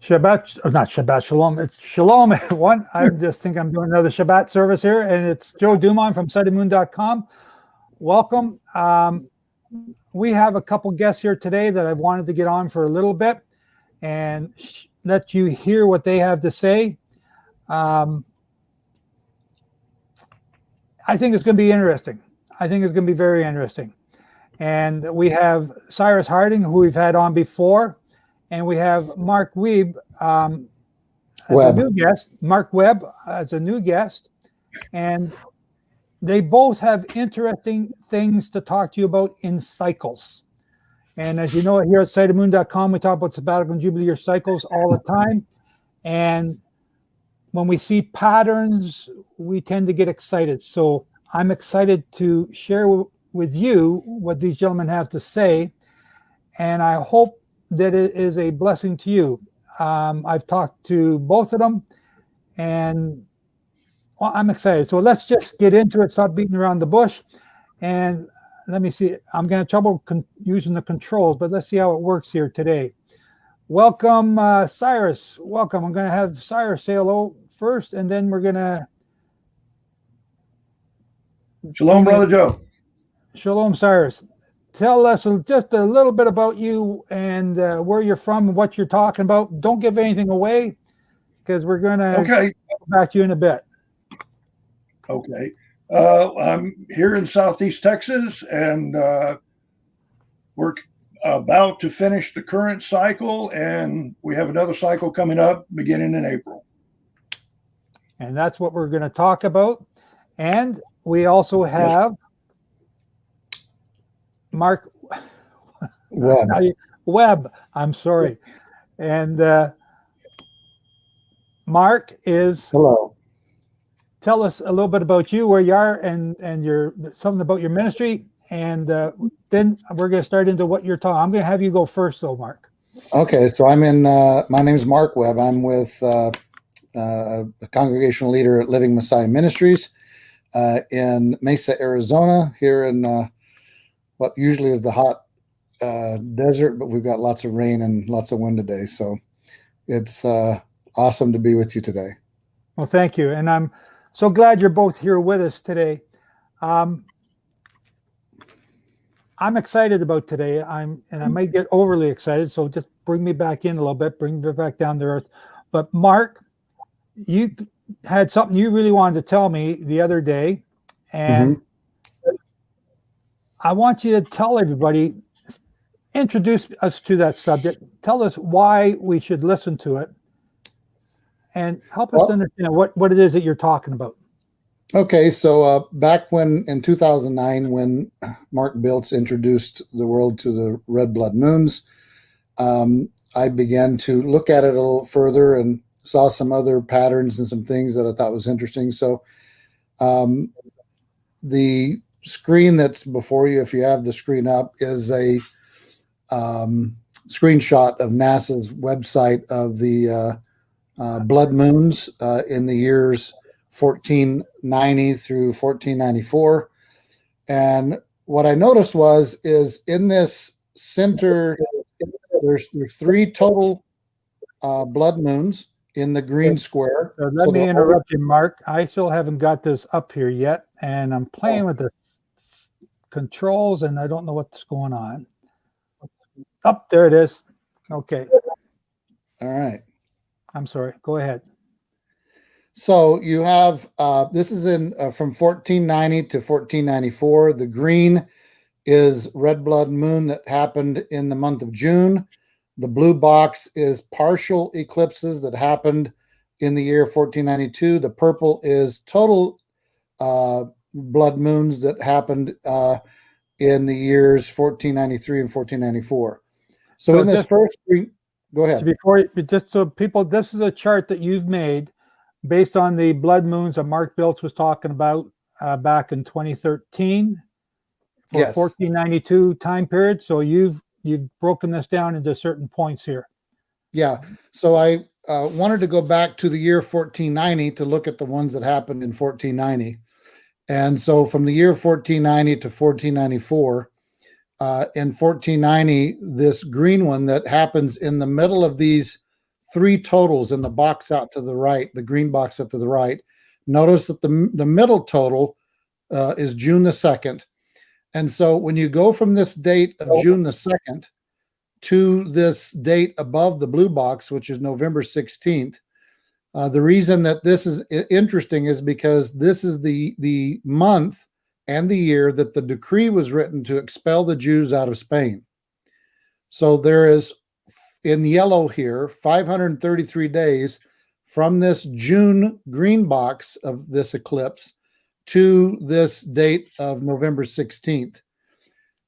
Shabbat, or not Shabbat, Shalom. It's Shalom, everyone. I just think I'm doing another Shabbat service here, and it's Joe Dumont from SightedMoon.com. Welcome. We have a couple guests here today that I wanted to get on for a little bit and let you hear what they have to say. I think it's going to be interesting. I think it's going to be very interesting. And we have Cyrus Harding, who we've had on before. And we have Mark Webb as a new guest. Mark Webb as a new guest. And they both have interesting things to talk to you about in cycles. And as you know, here at SightedMoon.com, we talk about Sabbatical and Jubilee year cycles all the time. And when we see patterns, we tend to get excited. So I'm excited to share with you what these gentlemen have to say. And I hope that it is a blessing to you. I've talked to both of them, and well, I'm excited. So let's just get into it, stop beating around the bush. And let me see. I'm going to have trouble using the controls, but let's see how it works here today. Welcome, Cyrus. Welcome. I'm going to have Cyrus say hello first, and then we're going to... Shalom, Brother Joe. Shalom, Cyrus. Tell us just a little bit about you and where you're from and what you're talking about. Don't give anything away because we're going to go back to you in a bit. Okay. I'm here in Southeast Texas, and we're about to finish the current cycle, and we have another cycle coming up beginning in April. And that's what we're going to talk about. And we also have Mark Webb. I'm sorry. And Mark is... Hello. Tell us a little bit about you, where you are, and your something about your ministry. And then we're going to start into what you're talking. I'm going to have you go first, though, Mark. Okay. So I'm in, my name is Mark Webb. I'm with a congregational leader at Living Messiah Ministries in Mesa, Arizona, here in what usually is the hot desert, but we've got lots of rain and lots of wind today. So it's awesome to be with you today. Well, thank you. And I'm so glad you're both here with us today. I'm excited about today. I might get overly excited, so just bring me back in a little bit, bring me back down to earth. But Mark, you had something you really wanted to tell me the other day, and I want you to tell everybody, introduce us to that subject, tell us why we should listen to it, and help us to understand what it is that you're talking about. Okay, so back in 2009, when Mark Biltz introduced the world to the red blood moons, I began to look at it a little further and saw some other patterns and some things that I thought was interesting. So the screen that's before you, if you have the screen up, is a screenshot of NASA's website of the blood moons in the years 1490 through 1494. And what I noticed is in this center, there's three total blood moons in the green square. So let me interrupt you, Mark. I still haven't got this up here yet, and I'm playing with the controls, and I don't know what's going on. Up there it is. Okay. All right. I'm sorry. Go ahead. So you have this is in from 1490 to 1494. The green is red blood moon that happened in the month of June. The blue box is partial eclipses that happened in the year 1492. The purple is total blood moons that happened in the years 1493 and 1494. So in this first screen, go ahead. So people, this is a chart that you've made based on the blood moons that Mark Biltz was talking about back in 2013 for 1492 time period. So you've broken this down into certain points here. Yeah. So I wanted to go back to the year 1490 to look at the ones that happened in 1490. And so from the year 1490 to 1494, in 1490, this green one that happens in the middle of these three totals in the box out to the right, the green box up to the right. Notice that the middle total is June the 2nd. And so when you go from this date of June the 2nd to this date above the blue box, which is November 16th, the reason that this is interesting is because this is the month and the year that the decree was written to expel the Jews out of Spain. So there is, in yellow here, 533 days from this June green box of this eclipse to this date of November 16th.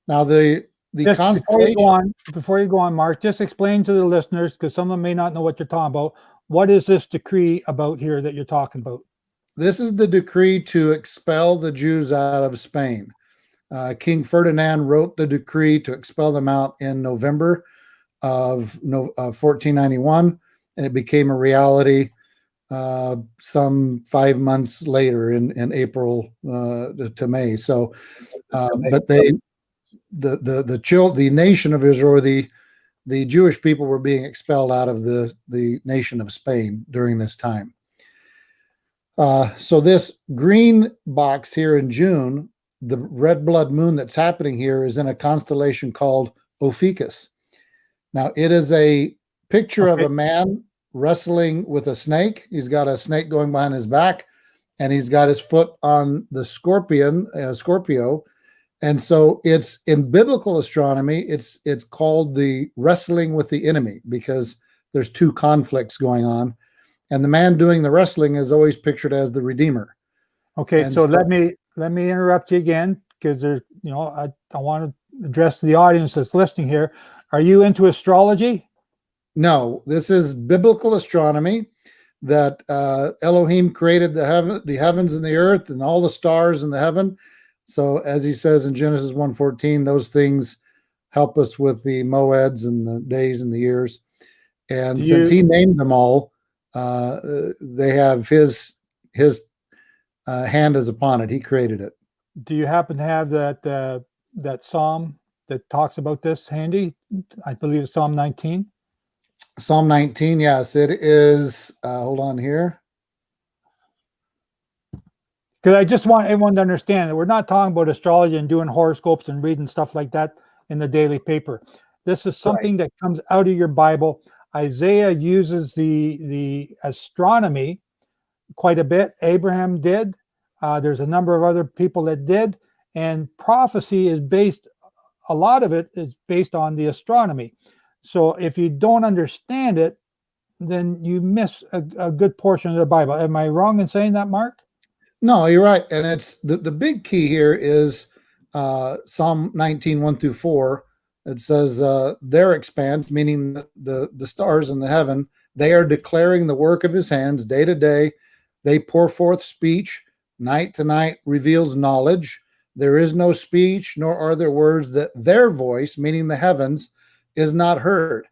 Now, the Just constellation. before you go on, Mark, just explain to the listeners, because some of them may not know what you're talking about. What is this decree about here that you're talking about? This is the decree to expel the Jews out of Spain. King Ferdinand wrote the decree to expel them out in November of 1491, and it became a reality some 5 months later in April to May. So, but the nation of Israel, the Jewish people, were being expelled out of the nation of Spain during this time. So this green box here in June, the red blood moon that's happening here, is in a constellation called Ophiuchus. Now, it is a picture of a man wrestling with a snake. He's got a snake going behind his back, and he's got his foot on the Scorpio. And so it's in biblical astronomy, it's called the wrestling with the enemy, because there's two conflicts going on. And the man doing the wrestling is always pictured as the Redeemer. Okay, and so let me interrupt you again, because there's, I want to address the audience that's listening here. Are you into astrology? No, this is biblical astronomy, that Elohim created the heavens and the earth and all the stars in the heaven. So as he says in Genesis 1:14, those things help us with the moeds and the days and the years. And since he named them all, they have his hand is upon it. He created it. Do you happen to have that psalm that talks about this handy? I believe it's Psalm 19. Psalm 19, yes, it is. Hold on here. Because I just want everyone to understand that we're not talking about astrology and doing horoscopes and reading stuff like that in the daily paper. This is something that comes out of your Bible. Isaiah uses the astronomy quite a bit. Abraham did. There's a number of other people that did. And prophecy is based, a lot of it is based on the astronomy. So if you don't understand it, then you miss a good portion of the Bible. Am I wrong in saying that, Mark? No, you're right. And it's the big key here is Psalm 19, 1-4. It says, their expanse, meaning the stars in the heaven, they are declaring the work of his hands day to day. They pour forth speech. Night to night reveals knowledge. There is no speech, nor are there words, that their voice, meaning the heavens, is not heard.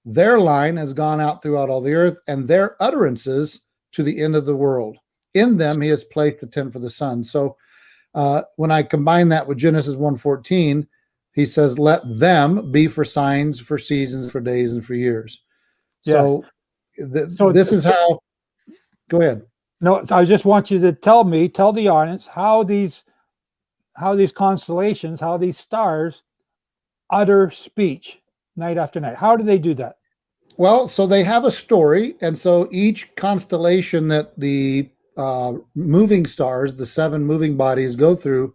Their line has gone out throughout all the earth, and their utterances to the end of the world. In them he has placed a tent for the sun. So when I combine that with Genesis 1:14, he says, let them be for signs, for seasons, for days, and for years. Yes. So this is how, go ahead. No, I just want you to tell the audience how these constellations, how these stars utter speech night after night. How do they do that? Well, so they have a story, and so each constellation that the moving stars, the 7 moving bodies, go through,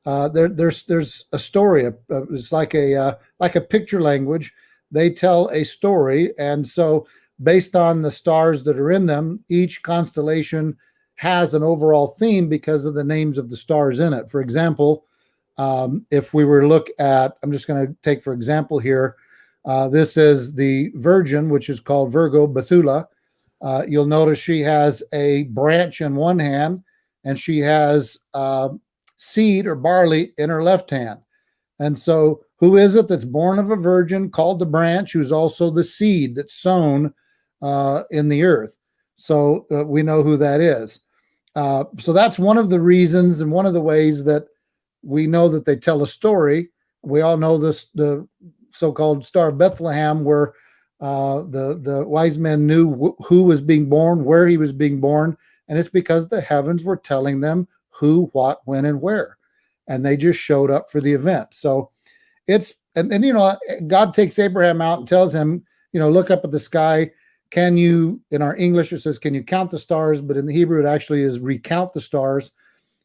there's a story. It's like a picture language. They tell a story, and so based on the stars that are in them, each constellation has an overall theme because of the names of the stars in it. For example, if we were to look at, I'm just going to take for example here, this is the Virgin, which is called Virgo, Bethula. You'll notice she has a branch in one hand, and she has seed or barley in her left hand. And so who is it that's born of a virgin, called the branch, who's also the seed that's sown in the earth? So we know who that is. So that's one of the reasons and one of the ways that we know that they tell a story. We all know this, the so-called Star of Bethlehem, where The wise men knew who was being born, where he was being born, and it's because the heavens were telling them who, what, when, and where, and they just showed up for the event. So it's and God takes Abraham out and tells him, look up at the sky. Can you, in our English it says, can you count the stars? But in the Hebrew it actually is recount the stars.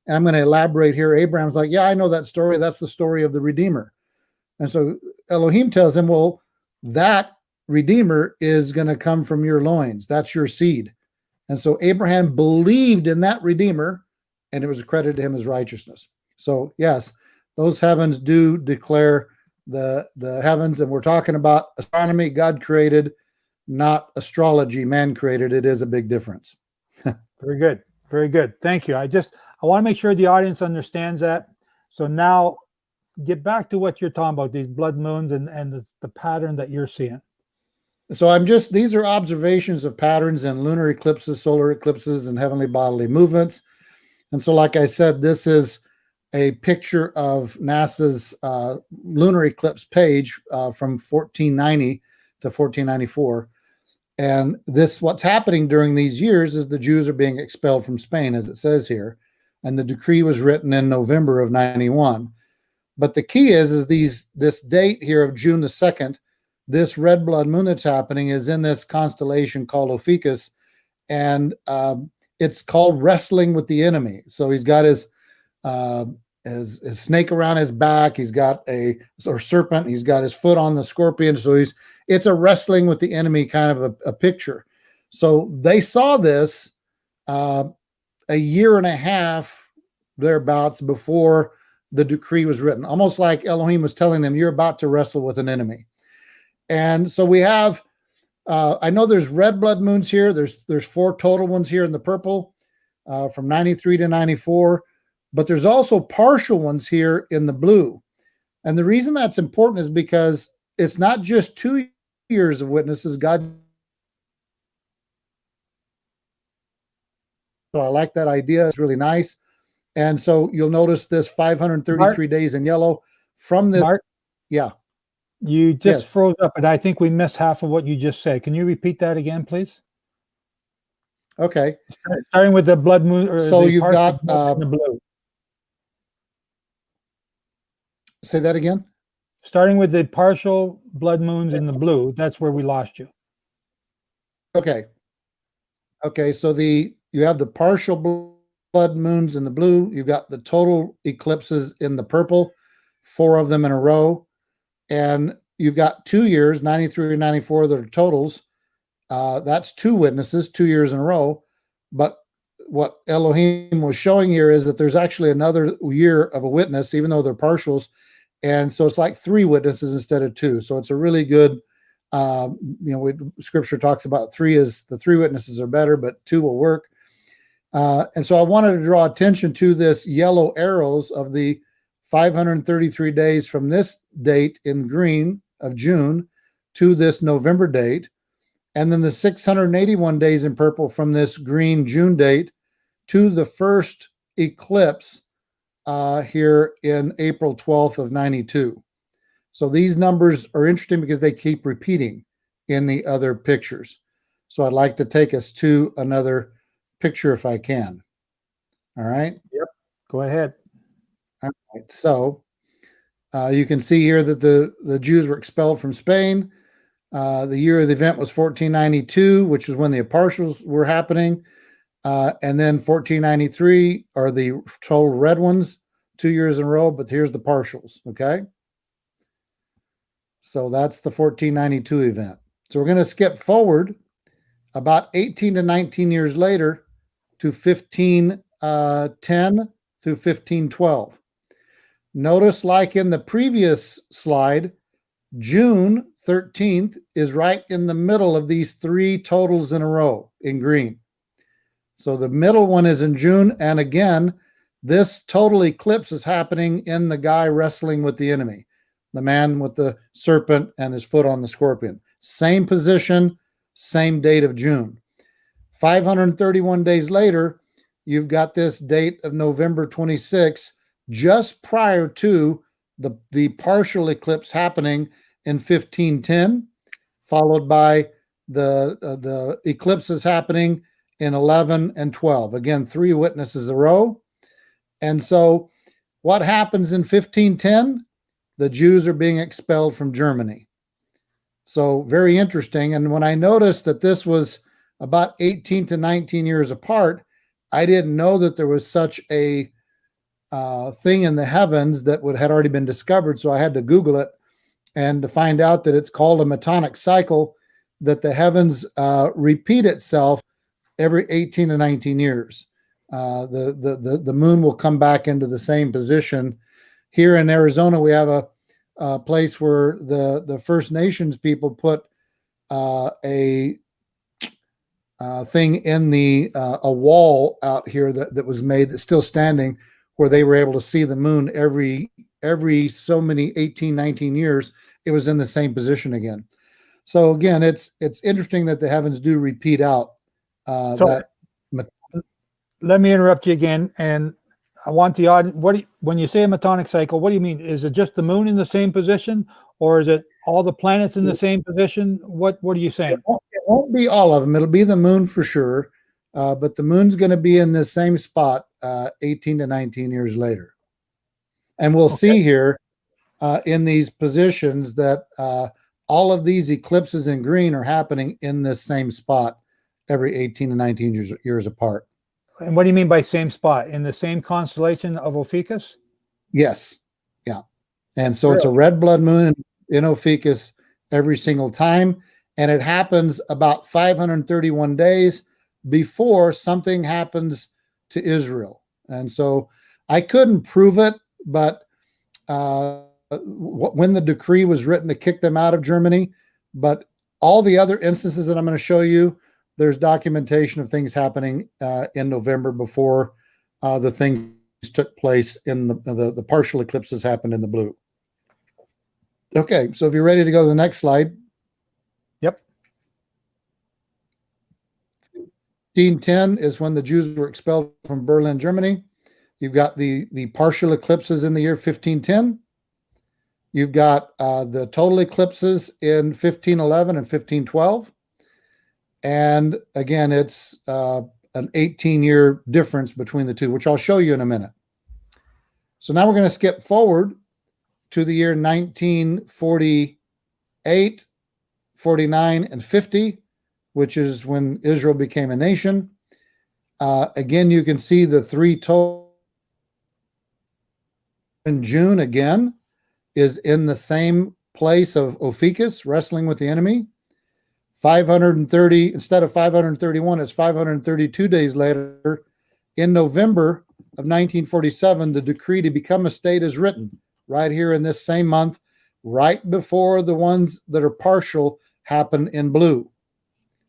And I'm going to elaborate here. Abraham's like, yeah, I know that story. That's the story of the Redeemer. And so Elohim tells him, well, that Redeemer is going to come from your loins. That's your seed. And so Abraham believed in that Redeemer, and it was accredited to him as righteousness. So yes, those heavens do declare the heavens, and we're talking about astronomy, God created, not astrology, man created. It is a big difference. Very good. Very good. Thank you. I want to make sure the audience understands that. So now get back to what you're talking about, these blood moons and the pattern that you're seeing. So these are observations of patterns in lunar eclipses, solar eclipses, and heavenly bodily movements. And so, like I said, this is a picture of NASA's lunar eclipse page from 1490 to 1494. And what's happening during these years is the Jews are being expelled from Spain, as it says here. And the decree was written in November of 91. But the key is this date here of June the 2nd, this red blood moon that's happening is in this constellation called Ophiuchus, and it's called wrestling with the enemy. So he's got his snake around his back. He's got or serpent. He's got his foot on the scorpion. So it's a wrestling with the enemy kind of a picture. So they saw this a year and a half thereabouts before the decree was written, almost like Elohim was telling them, you're about to wrestle with an enemy. And so we have, I know there's red blood moons here. There's 4 total ones here in the purple from 93 to 94, but there's also partial ones here in the blue. And the reason that's important is because it's not just 2 years of witnesses. So I like that idea. It's really nice. And so you'll notice this 533 days in yellow from the, Mark, yeah. You just froze up, and I think we missed half of what you just said. Can you repeat that again, please? Okay. Starting with the blood moon. So you've got the blue. Say that again. Starting with the partial blood moons in the blue. That's where we lost you. Okay. Okay. So you have the partial blood moons in the blue. You've got the total eclipses in the purple, 4 of them in a row. And you've got 2 years, 93 and 94, that are totals. That's 2 witnesses, 2 years in a row. But what Elohim was showing here is that there's actually another year of a witness, even though they're partials. And so it's like 3 witnesses instead of 2. So it's a really good, Scripture talks about 3 is the 3 witnesses are better, but 2 will work. And so I wanted to draw attention to this yellow arrows of the 533 days from this date in green of June to this November date, and then the 681 days in purple from this green June date to the first eclipse here in April 12th of 92. So these numbers are interesting because they keep repeating in the other pictures. So I'd like to take us to another picture if I can. All right. Yep. Go ahead. All right. So you can see here that the Jews were expelled from Spain. The year of the event was 1492, which is when the partials were happening. And then 1493 are the total red ones, 2 years in a row, but here's the partials. Okay. So that's the 1492 event. So we're going to skip forward about 18 to 19 years later to 1510 through 1512. Notice, like in the previous slide, June 13th is right in the middle of these 3 totals in a row in green. So the middle one is in June. And again, this total eclipse is happening in the guy wrestling with the enemy, the man with the serpent and his foot on the scorpion. Same position, same date of June. 531 days later, you've got this date of November 26, just prior to the partial eclipse happening in 1510. followed by the eclipses happening in 11 and 12. Again, 3 witnesses a row. And so what happens in 1510? The Jews are being expelled from Germany. So very interesting. And when I noticed that this was about 18 to 19 years apart, I didn't know that there was such a thing in the heavens that had already been discovered. So I had to Google it and to find out that it's called a Metonic cycle, that the heavens repeat itself every 18 to 19 years. The moon will come back into the same position. Here in Arizona, we have a place where the First Nations people put a thing in a wall out here that was made, that's still standing, where they were able to see the moon every so many 18, 19 years. It was in the same position again. So again, it's interesting that the heavens do repeat out. Let me interrupt you again, and I want the audience. When you say a Metonic cycle, what do you mean? Is it just the moon in the same position, or is it all the planets in the same position? What are you saying? It won't be all of them. It'll be the moon for sure, but the moon's going to be in the same spot 18 to 19 years later. And we'll see here in these positions that all of these eclipses in green are happening in this same spot every 18 to 19 years apart. And what do you mean by same spot? In the same constellation of Ophiuchus? Yes. Yeah. And so it's a red blood moon in Ophiuchus every single time. And it happens about 531 days before something happens to Israel. And so I couldn't prove it, but when the decree was written to kick them out of Germany, but all the other instances that I'm going to show you, there's documentation of things happening in November before the things took place in the partial eclipses happened in the blue. Okay, so if you're ready to go to the next slide. Yep. 1510 is when the Jews were expelled from Berlin, Germany. You've got the partial eclipses in the year 1510. You've got the total eclipses in 1511 and 1512. And again, it's an 18-year difference between the two, which I'll show you in a minute. So now we're going to skip forward to the year 1948, 49, and 50, which is when Israel became a nation. Again, you can see the 3 total. In June, again, is in the same place of Ophiuchus, wrestling with the enemy. 530, instead of 531, it's 532 days later. In November of 1947, the decree to become a state is written right here in this same month, right before the ones that are partial happen in blue.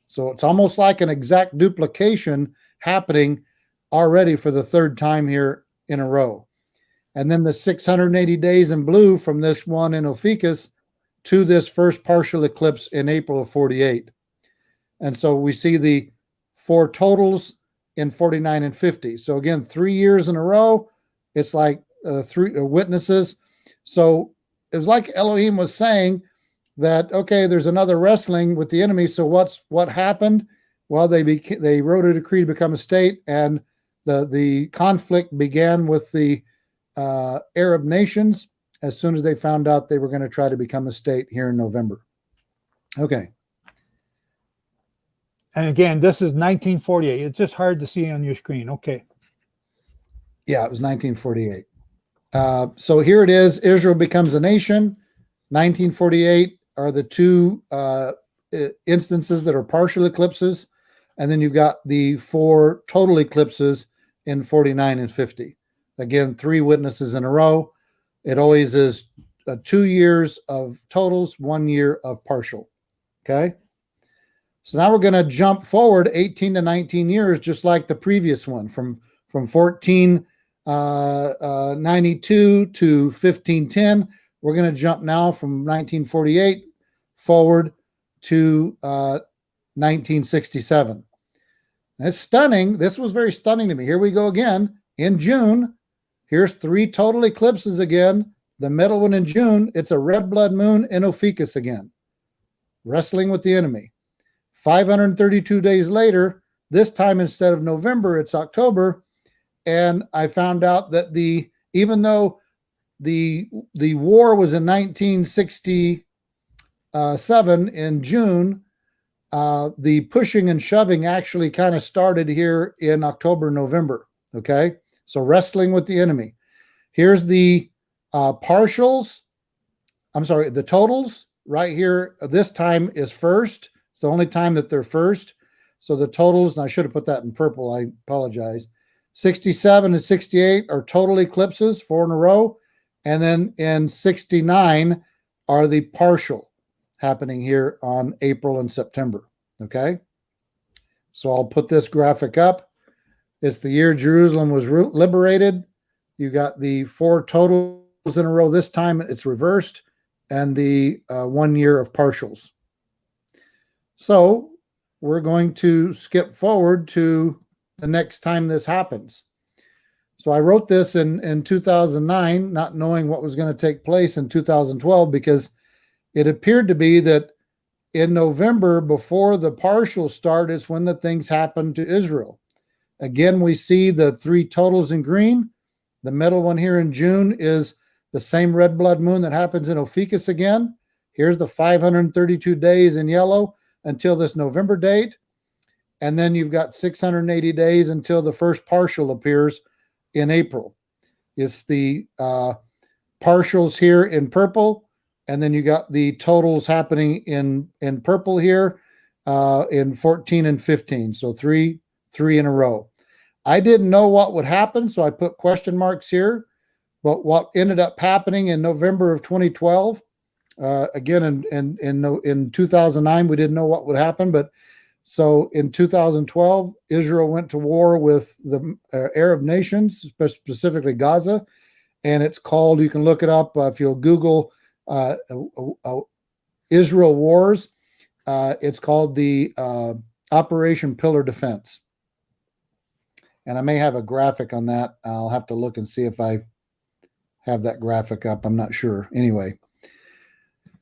So it's almost like an exact duplication happening already for the 3rd time here in a row. And then the 680 days in blue from this one in Ophiuchus to this first partial eclipse in April of 48. And so we see the 4 totals in 49 and 50. So again, 3 years in a row, it's like 3 witnesses. So it was like Elohim was saying that, okay, there's another wrestling with the enemy. So what happened? Well, they wrote a decree to become a state, and the conflict began with the Arab nations as soon as they found out they were going to try to become a state here in November. Okay. And again, this is 1948. It's just hard to see on your screen. Okay. Yeah, it was 1948. So here it is. Israel becomes a nation. 1948 are the 2 instances that are partial eclipses. And then you've got the 4 total eclipses in 49 and 50. Again, 3 witnesses in a row. It always is 2 years of totals, 1 year of partial. Okay. So now we're going to jump forward 18 to 19 years, just like the previous one, from 1492 to 1510. We're going to jump now from 1948 forward to 1967. It's stunning. This was very stunning to me. Here we go again in June. Here's 3 total eclipses again. The middle one in June, it's a red blood moon in Ophiuchus again. wrestling with the enemy. 532 days later, this time instead of November, it's October. And I found out that even though the war was in 1967 in June, the pushing and shoving actually kind of started here in October, November. Okay. So wrestling with the enemy. Here's the partials. I'm sorry, the totals right here. This time is first. It's the only time that they're first. So the totals, and I should have put that in purple. I apologize. 67 and 68 are total eclipses, 4 in a row. And then in 69 are the partial happening here on April and September. Okay. So I'll put this graphic up. It's the year Jerusalem was liberated. You got the 4 totals in a row. This time it's reversed, and the 1 year of partials. So we're going to skip forward to the next time this happens. So I wrote this in 2009, not knowing what was going to take place in 2012, because it appeared to be that in November, before the partial start, is when the things happened to Israel. Again, we see the 3 totals in green. The middle one here in June is the same red blood moon that happens in Ophiuchus again. Here's the 532 days in yellow until this November date. And then you've got 680 days until the first partial appears in April. It's the partials here in purple, and then you got the totals happening in purple here in 14 and 15. So three in a row. I didn't know what would happen, so I put question marks here. But what ended up happening in November of 2012, again in 2009, we didn't know what would happen, but so in 2012, Israel went to war with the Arab nations, specifically Gaza, and it's called, you can look it up if you'll Google Israel wars. It's called the Operation Pillar Defense. And I may have a graphic on that. I'll have to look and see if I have that graphic up. I'm not sure. Anyway,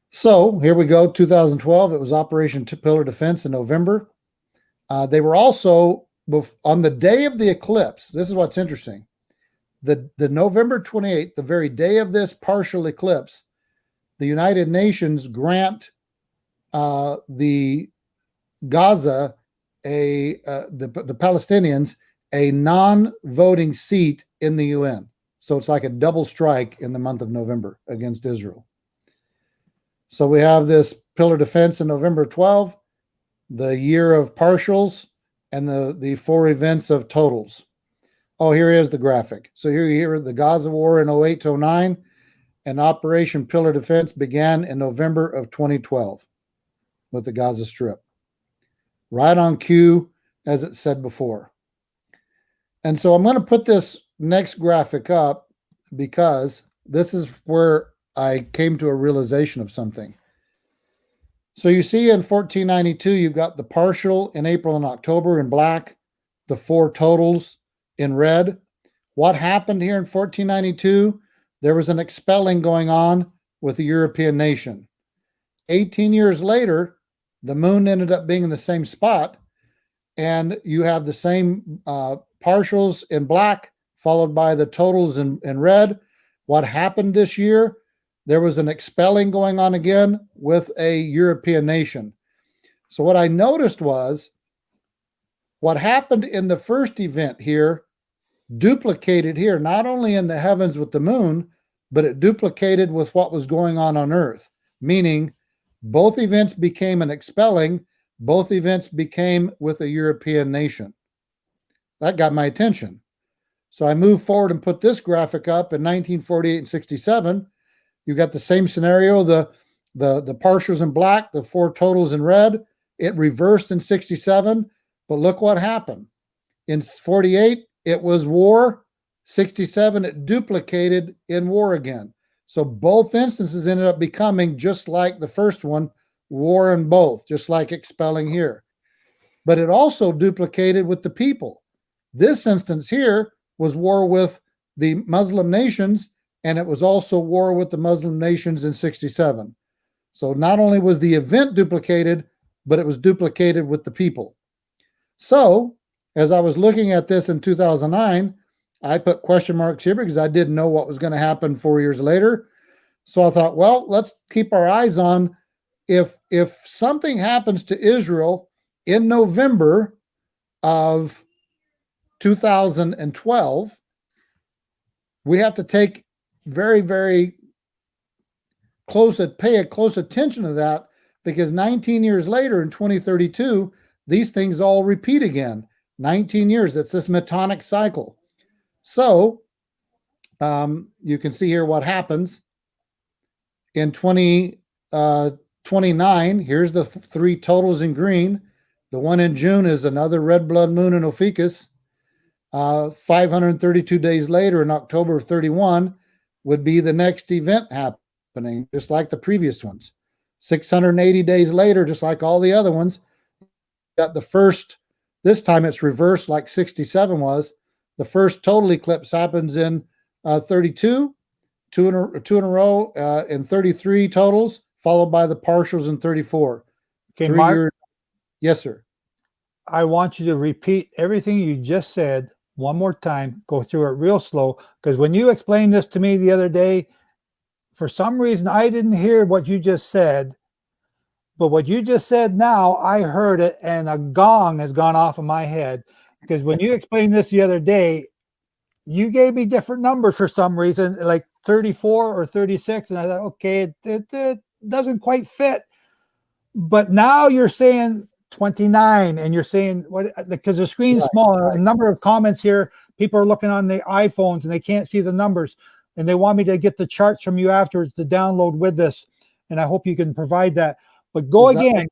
so here we go. 2012, it was Operation Pillar Defense in November. They were also, on the day of the eclipse, this is what's interesting. The November 28th, the very day of this partial eclipse, the United Nations grant the Gaza, the Palestinians, a non-voting seat in the UN. So it's like a double strike in the month of November against Israel. So we have this pillar defense in November 12, the year of partials, and the 4 events of totals. Oh, here is the graphic. So here the Gaza war in 08 to 09, and Operation Pillar Defense began in November of 2012 with the Gaza Strip. Right on cue, as it said before. And so I'm going to put this next graphic up because this is where I came to a realization of something. So you see in 1492, you've got the partial in April and October in black, the 4 totals in red. What happened here in 1492? There was an expelling going on with a European nation. 18 years later, the moon ended up being in the same spot, and you have the same partials in black, followed by the totals in red. What happened this year? There was an expelling going on again with a European nation. So what I noticed was what happened in the first event here duplicated here, not only in the heavens with the moon, but it duplicated with what was going on Earth, meaning both events became an expelling, both events became with a European nation. That got my attention. So I moved forward and put this graphic up in 1948 and 67. You got the same scenario, the partials in black, the 4 totals in red. It reversed in 67, but look what happened. In 48, it was war. 67, it duplicated in war again. So both instances ended up becoming just like the first one, war in both, just like expelling here. But it also duplicated with the people. This instance here was war with the Muslim nations, and it was also war with the Muslim nations in 67. So not only was the event duplicated, but it was duplicated with the people. So as I was looking at this in 2009, I put question marks here because I didn't know what was going to happen 4 years later. So I thought, well, let's keep our eyes on if something happens to Israel in November of 2012, we have to take very, very pay a close attention to that, because 19 years later in 2032, these things all repeat again. 19 years, it's this Metonic cycle. So you can see here what happens in 2029. Here's the three totals in green. The one in June is another red blood moon in Ophiuchus. 532 days later, in October of 31, would be the next event happening, just like the previous ones. 680 days later, just like all the other ones, got the first, this time it's reversed like 67 was. The first total eclipse happens in 32, two in a row in 33 totals, followed by the partials in 34. Okay, Mark? Yes, sir. I want you to repeat everything you just said one more time. Go through it real slow, because when you explained this to me the other day, for some reason I didn't hear what you just said, but what you just said now, I heard it, and a gong has gone off in my head, because when you explained this the other day, you gave me different numbers for some reason, like 34 or 36, and I thought, okay, it doesn't quite fit. But now you're saying 29, and you're saying what, because the screen's small. A number of comments here, people are looking on the iPhones and they can't see the numbers, and they want me to get the charts from you afterwards to download with this, and I hope you can provide that. But go again.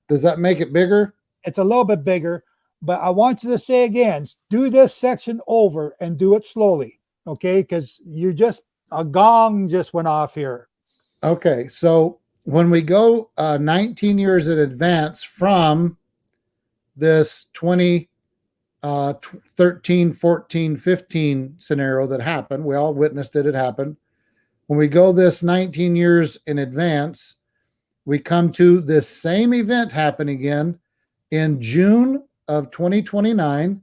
Does that make it bigger? It's a little bit bigger, but I want you to say again, do this section over and do it slowly, okay? Because a gong just went off here. Okay, so when we go 19 years in advance from this 2013, 14, 15 scenario that happened, we all witnessed it happen. When we go this 19 years in advance, we come to this same event happen again in June of 2029.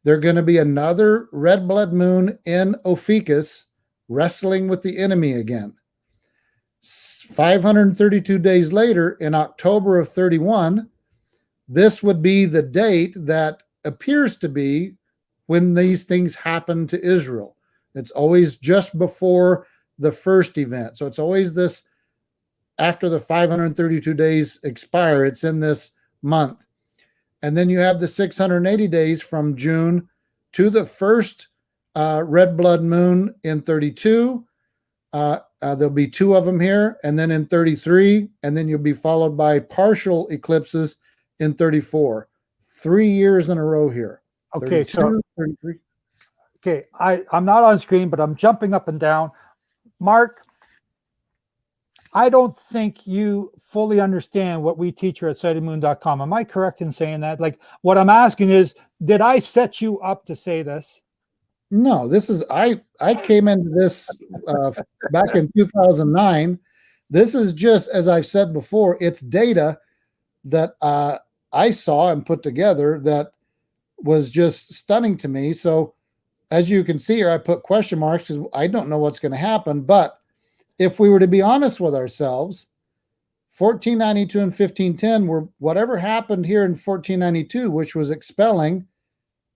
There's going to be another red blood moon in Ophiuchus, wrestling with the enemy again. 532 days later, in October of 31, this would be the date that appears to be when these things happen to Israel. It's always just before the first event. So it's always this, after the 532 days expire, it's in this month. And then you have the 680 days from June to the first red blood moon in 32. There'll be two of them here, and then in 33, and then you'll be followed by partial eclipses in 34. 3 years in a row here. Okay, 32, so 33. Okay, I'm not on screen, but I'm jumping up and down. Mark, I don't think you fully understand what we teach here at sightedmoon.com. Am I correct in saying that? Like, what I'm asking is, did I set you up to say this? No, this is, I came into this back in 2009. This is just, as I've said before, it's data that I saw and put together that was just stunning to me. So as you can see here, I put question marks because I don't know what's going to happen. But if we were to be honest with ourselves, 1492 and 1510 were whatever happened here in 1492, which was expelling.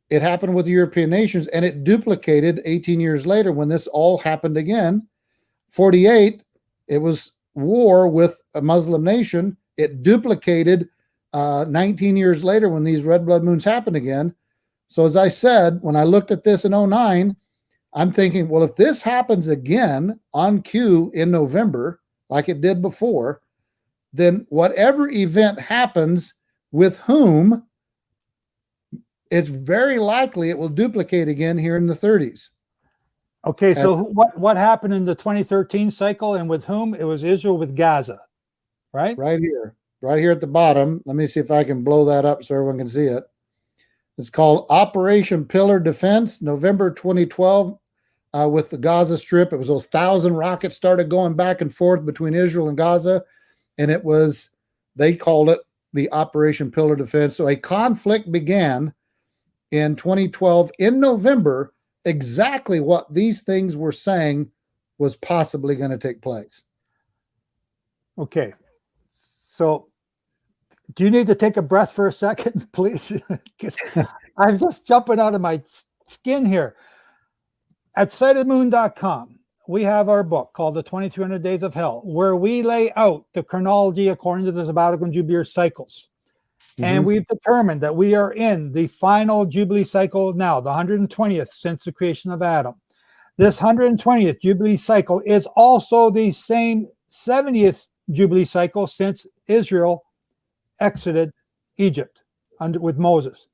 It happened with the European nations, and it duplicated 18 years later when this all happened again. 48, it was war with a Muslim nation. It duplicated 19 years later when these red blood moons happened again. So as I said, when I looked at this in 09, I'm thinking, well, if this happens again on cue in November, like it did before, then whatever event happens with whom, it's very likely it will duplicate again here in the 30s. Okay, so what happened in the 2013 cycle, and with whom? It was Israel with Gaza, right? Right here at the bottom. Let me see if I can blow that up so everyone can see it. It's called Operation Pillar Defense, November 2012, with the Gaza Strip. It was those 1,000 rockets started going back and forth between Israel and Gaza. and they called it the Operation Pillar Defense. So a conflict began in 2012 in November, exactly what these things were saying was possibly going to take place. Okay. So do you need to take a breath for a second, please? I'm just jumping out of my skin here. At sightofthemoon.com, we have our book called The 2300 Days of Hell, where we lay out the chronology according to the Sabbatical and Jubilee cycles. And we've determined that we are in the final Jubilee cycle now, the 120th since the creation of Adam. This 120th Jubilee cycle is also the same 70th Jubilee cycle since Israel exited Egypt with Moses.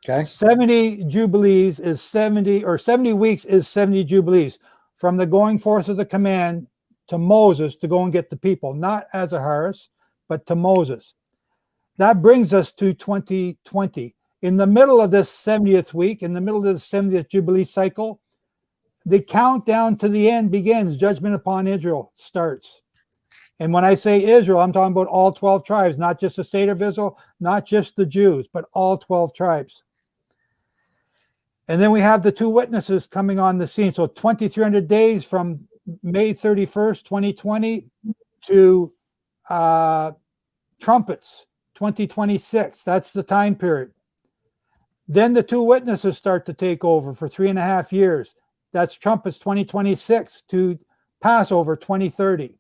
Okay. 70 Jubilees is 70, or 70 weeks is 70 Jubilees, from the going forth of the command to Moses to go and get the people, not Azaharias, but to Moses. That brings us to 2020. In the middle of this 70th week, in the middle of the 70th Jubilee cycle, the countdown to the end begins. Judgment upon Israel starts. And when I say Israel, I'm talking about all 12 tribes, not just the state of Israel, not just the Jews, but all 12 tribes. And then we have the two witnesses coming on the scene. So 2,300 days from May 31st, 2020 to trumpets, 2026. That's the time period. Then the two witnesses start to take over for 3.5 years. That's trumpets 2026 to Passover 2030.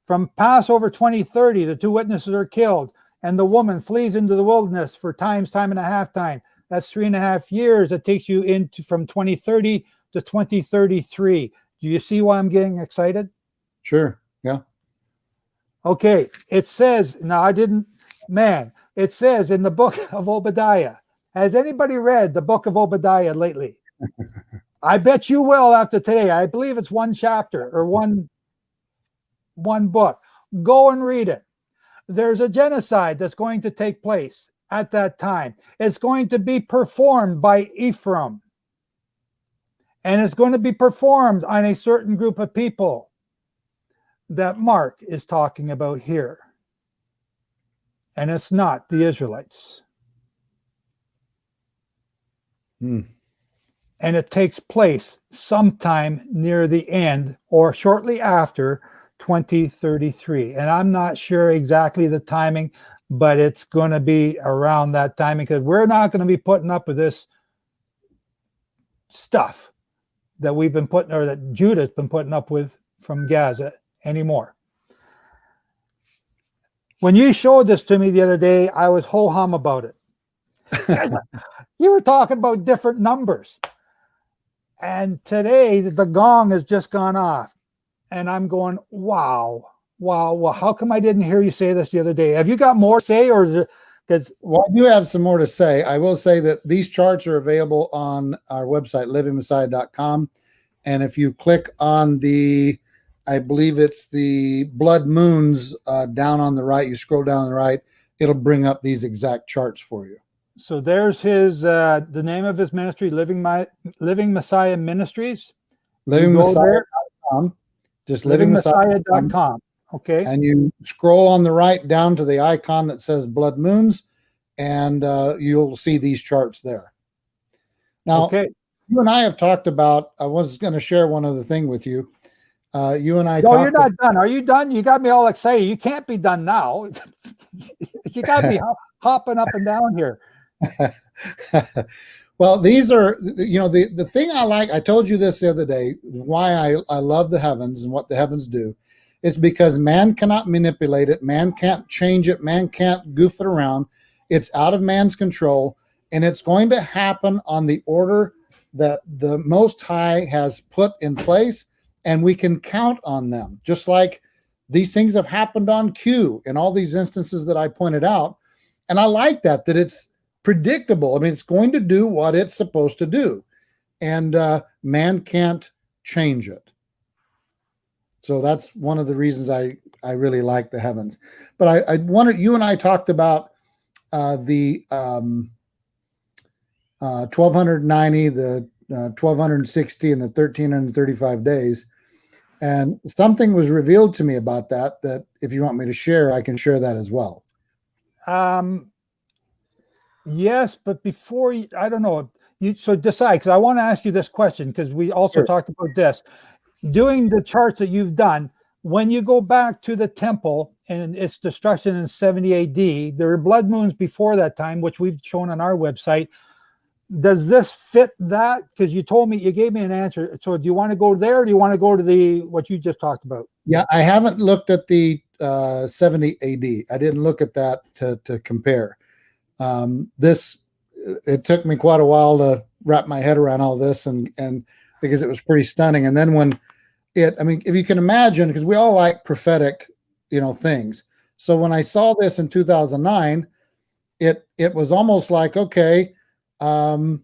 From Passover 2030, the two witnesses are killed, and the woman flees into the wilderness for time and a half time. That's 3.5 years. It takes you into from 2030 to 2033. Do you see why I'm getting excited? Sure. Yeah. Okay. It says, it says in the book of Obadiah. Has anybody read the book of Obadiah lately? I bet you will after today. I believe it's one chapter or one book. Go and read it. There's a genocide that's going to take place at that time. It's going to be performed by Ephraim. And it's going to be performed on a certain group of people that Mark is talking about here. And it's not the Israelites. And it takes place sometime near the end or shortly after 2033. And I'm not sure exactly the timing, but it's going to be around that timing, because we're not going to be putting up with this stuff that we've been putting, or that Judah's been putting up with from Gaza anymore. When you showed this to me the other day, I was ho-hum about it. You were talking about different numbers. And today the gong has just gone off. And I'm going, wow. How come I didn't hear you say this the other day? Have you got more to say, or is it because? Well, I do have some more to say. I will say that these charts are available on our website, livingmessiah.com. And if you click on I believe it's the blood moons down on the right, you scroll down on the right, it'll bring up these exact charts for you. So there's his, the name of his ministry, Living Messiah Ministries. LivingMessiah.com. Just LivingMessiah.com. Okay. And you scroll on the right down to the icon that says blood moons, and you'll see these charts there. Now, okay. You and I have talked about, I was going to share one other thing with you. You and I. No, you're not done. Are you done? You got me all excited. You can't be done now. You got me hopping up and down here. Well, these are, the thing I like, I told you this the other day, why I love the heavens and what the heavens do. It's because man cannot manipulate it. Man can't change it. Man can't goof it around. It's out of man's control, and it's going to happen on the order that the Most High has put in place, and we can count on them. Just like these things have happened on cue in all these instances that I pointed out. And I like that it's predictable. I mean, it's going to do what it's supposed to do, and man can't change it. So that's one of the reasons I really like the heavens. But I wanted, you and I talked about the 1290, the 1260, and the 1335 days. And something was revealed to me about that if you want me to share, I can share that as well. Yes, but before you, I don't know. So decide, because I want to ask you this question, because we also talked about this. Doing the charts that you've done, when you go back to the temple and its destruction in 70 AD, there were blood moons before that time, which we've shown on our website. Does this fit that? Because you gave me an answer. So do you want to go there, or do you want to go to what you just talked about? Yeah, I haven't looked at the 70 AD. I didn't look at that to compare. It took me quite a while to wrap my head around all this, and because it was pretty stunning. And then if you can imagine, because we all like prophetic, things. So when I saw this in 2009, it was almost like, okay, could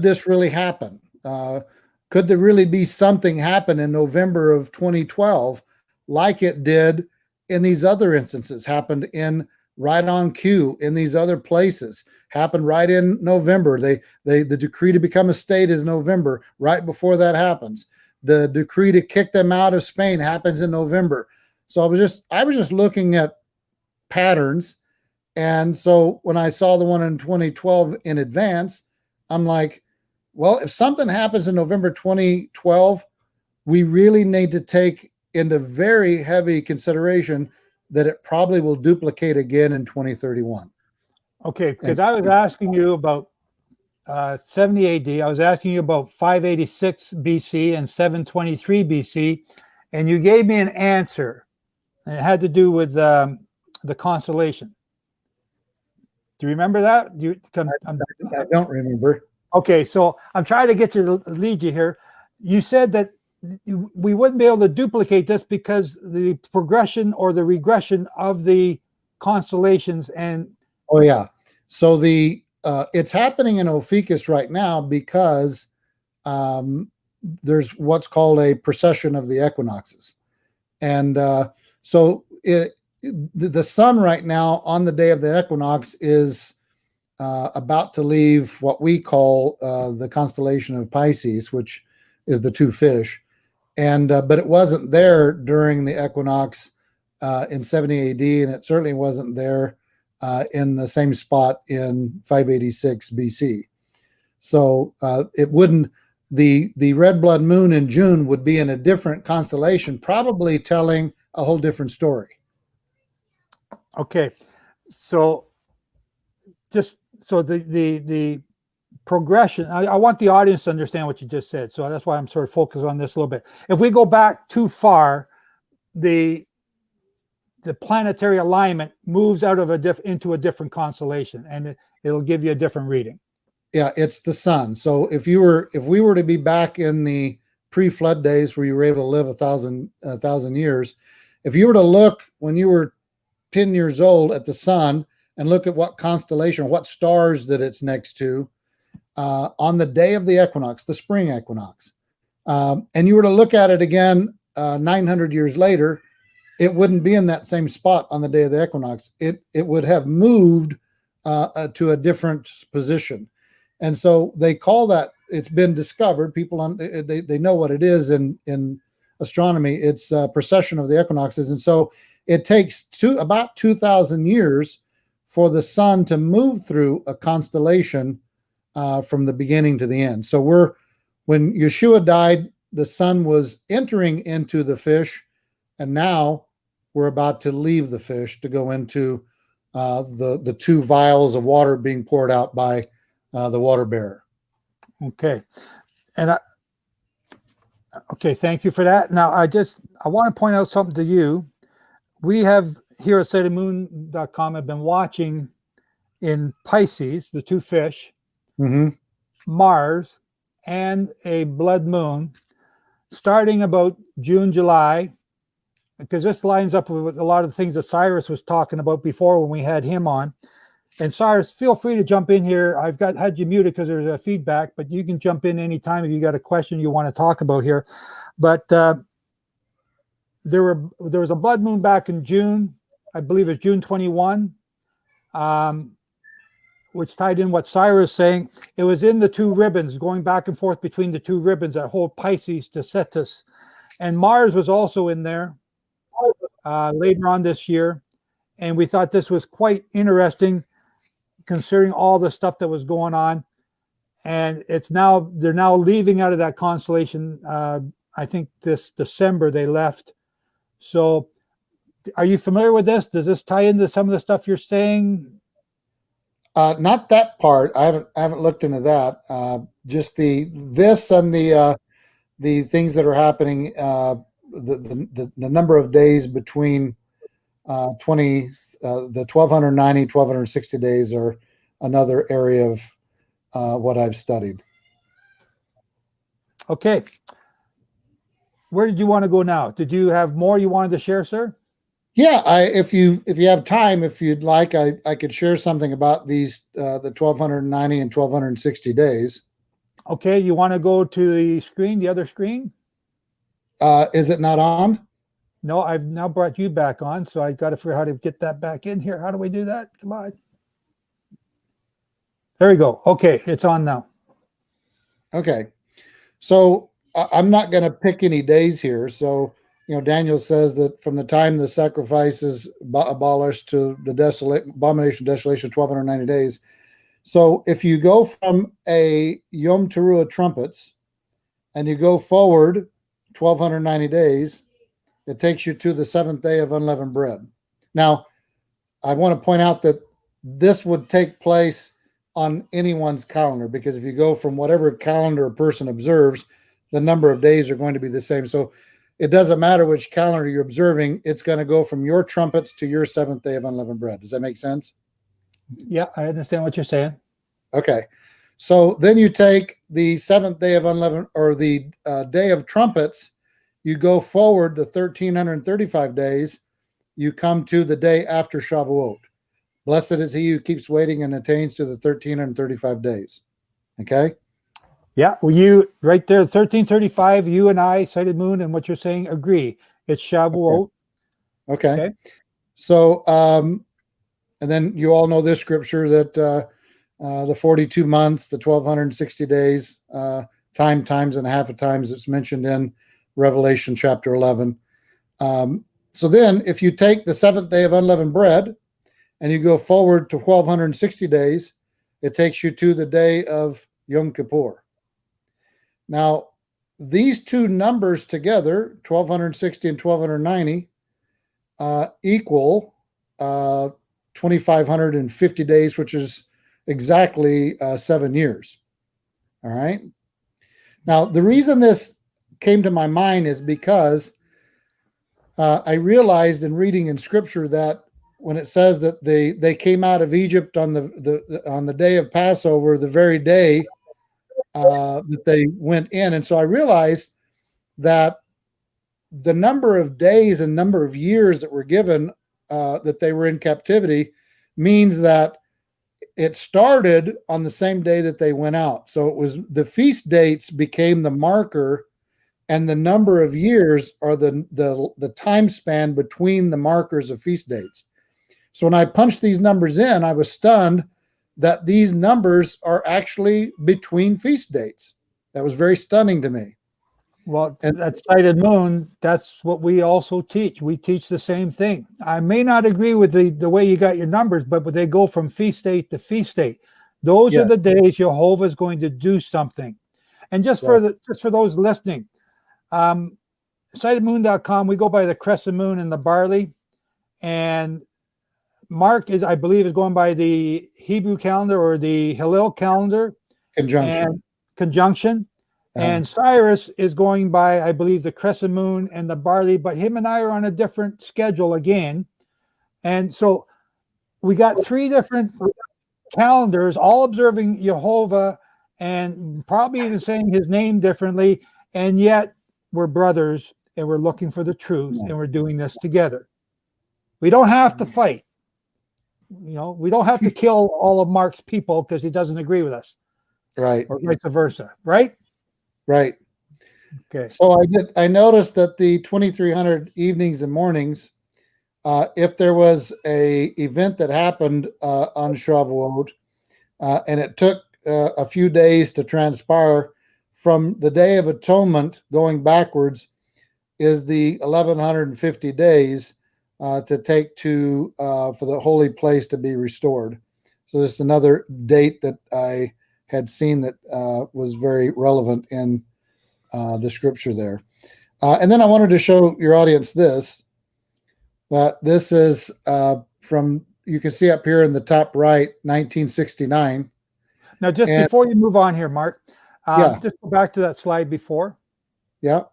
this really happen? Could there really be something happen in November of 2012, like it did in these other instances, happened in right on cue in these other places, happened right in November. The decree to become a state is November. Right before that happens, the decree to kick them out of Spain happens in November. So I was just looking at patterns. And so when I saw the one in 2012 in advance, I'm like, well, if something happens in November 2012, we really need to take into very heavy consideration that it probably will duplicate again in 2031. Okay, because I was asking you about 70 AD. I was asking you about 586 BC and 723 BC, and you gave me an answer. And it had to do with the constellation. Do you remember that? I don't remember. Okay, so I'm trying to get you to lead you here. You said that we wouldn't be able to duplicate this because the progression or the regression of the constellations and so it's happening in Ophiuchus right now because there's what's called a precession of the equinoxes, and so the sun right now on the day of the equinox is about to leave what we call the constellation of Pisces, which is the two fish. And but it wasn't there during the equinox in 70 AD, and it certainly wasn't there in the same spot in 586 BC. So it wouldn't. The red blood moon in June would be in a different constellation, probably telling a whole different story. Okay, so the progression, I want the audience to understand what you just said, so that's why I'm sort of focused on this a little bit. If we go back too far, the planetary alignment moves out of into a different constellation, and it'll give you a different reading. Yeah, it's the sun. So if we were to be back in the pre-flood days where you were able to live a thousand years, if you were to look when you were 10 years old at the sun and look at what constellation, what stars that it's next to on the day of the equinox, the spring equinox, and you were to look at it again 900 years later, it wouldn't be in that same spot on the day of the equinox. It would have moved to a different position. And so they call that, it's been discovered, people they know what it is in astronomy. It's precession of the equinoxes. And so it takes about 2,000 years for the sun to move through a constellation from the beginning to the end. So when Yeshua died, the sun was entering into the fish, and now we're about to leave the fish to go into the two vials of water being poured out by the water bearer. Okay. And okay, thank you for that. Now, I want to point out something to you. We have here at SightofMoon.com have been watching in Pisces, the two fish, Mars, and a blood moon, starting about June, July, because this lines up with a lot of the things that Cyrus was talking about before when we had him on. And Cyrus, feel free to jump in here. I've had you muted because there's a feedback, but you can jump in anytime if you got a question you want to talk about here. But there was a blood moon back in June, I believe it's June 21, which tied in what Cyrus is saying. It was in the two ribbons, going back and forth between the two ribbons that hold Pisces to Cetus. And Mars was also in there later on this year. And we thought this was quite interesting considering all the stuff that was going on. And they're now leaving out of that constellation. I think this December they left. So are you familiar with this? Does this tie into some of the stuff you're saying? Not that part. I haven't looked into that. Just this and the things that are happening. The number of days between the 1290, 1260 days are another area of what I've studied. Okay. Where did you want to go now? Did you have more you wanted to share, sir? Yeah, if you have time, if you'd like, I could share something about these the 1290 and 1260 days. Okay, you want to go to the other screen? Is it not on? No, I've now brought you back on, so I got to figure out how to get that back in here. How do we do that? Come on. There we go. Okay, it's on now. Okay, so I'm not going to pick any days here. So, Daniel says that from the time the sacrifice is abolished to the abomination of desolation, 1290 days. So if you go from a Yom Teruah trumpets and you go forward 1290 days, it takes you to the seventh day of unleavened bread. Now, I want to point out that this would take place on anyone's calendar, because if you go from whatever calendar a person observes, the number of days are going to be the same. So it doesn't matter which calendar you're observing, it's going to go from your trumpets to your seventh day of unleavened bread. Does that make sense? Yeah, I understand what you're saying. Okay. So then you take the seventh day of unleavened, or the day of trumpets, you go forward the 1335 days, you come to the day after Shavuot. Blessed is he who keeps waiting and attains to the 1335 days. Okay? Yeah, well, you right there, 1335, you and I, Sighted Moon, and what you're saying agree. It's Shavuot. Okay. So, and then you all know this scripture that the 42 months, the 1260 days, times and a half of times it's mentioned in Revelation chapter 11. So then if you take the seventh day of unleavened bread and you go forward to 1260 days, it takes you to the day of Yom Kippur. Now, these two numbers together, 1260 and 1290, equal 2,550 days, which is exactly 7 years. All right. Now, the reason this came to my mind is because I realized in reading in Scripture that when it says that they came out of Egypt on the day of Passover, the very day that they went in, and so I realized that the number of days and number of years that were given that they were in captivity means that it started on the same day that they went out. So it was the feast dates became the marker, and the number of years are the time span between the markers of feast dates. So when I punched these numbers in, I was stunned that these numbers are actually between feast dates. That was very stunning to me. Well, that's Sighted Moon. That's what we also teach. We teach the same thing. I may not agree with the way you got your numbers, but they go from feast date to feast date. Those are the days Jehovah is going to do something. And just for those listening, sightedmoon.com, we go by the crescent moon and the barley. And Mark I believe, is going by the Hebrew calendar or the Hillel calendar. Conjunction. And Cyrus is going by, I believe, the crescent moon and the barley, but him and I are on a different schedule again. And so we got 3 different calendars, all observing Jehovah and probably even saying his name differently. And yet we're brothers and we're looking for the truth and we're doing this together. We don't have to fight. We don't have to kill all of Mark's people because he doesn't agree with us. Right. Or vice versa. Right? Right. Okay. So I noticed that the 2300 evenings and mornings, if there was a event that happened on Shavuot, and it took a few days to transpire from the Day of Atonement going backwards, is the 1150 days to take to for the holy place to be restored. So this is another date that I had seen that was very relevant in the scripture there. And then I wanted to show your audience this. This is from, you can see up here in the top right, 1969. Now, just before you move on here, Mark, yeah. just go back to that slide before. Yeah.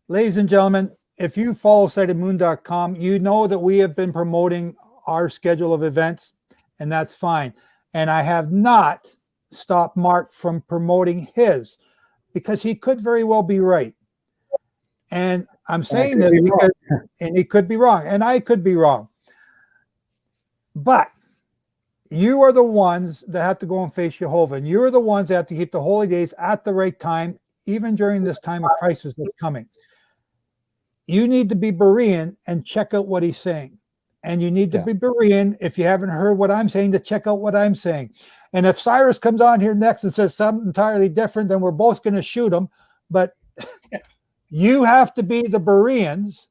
Ladies and gentlemen, if you follow sightedmoon.com, you know that we have been promoting our schedule of events, and that's fine. And I have not stopped Mark from promoting his, because he could very well be right. And I'm saying this because, and he could be wrong, and I could be wrong. But you are the ones that have to go and face Jehovah, and you're the ones that have to keep the holy days at the right time, even during this time of crisis that's coming. You need to be Berean and check out what he's saying. And you need to be Berean, if you haven't heard what I'm saying, to check out what I'm saying. And if Cyrus comes on here next and says something entirely different, then we're both going to shoot him. But you have to be the Bereans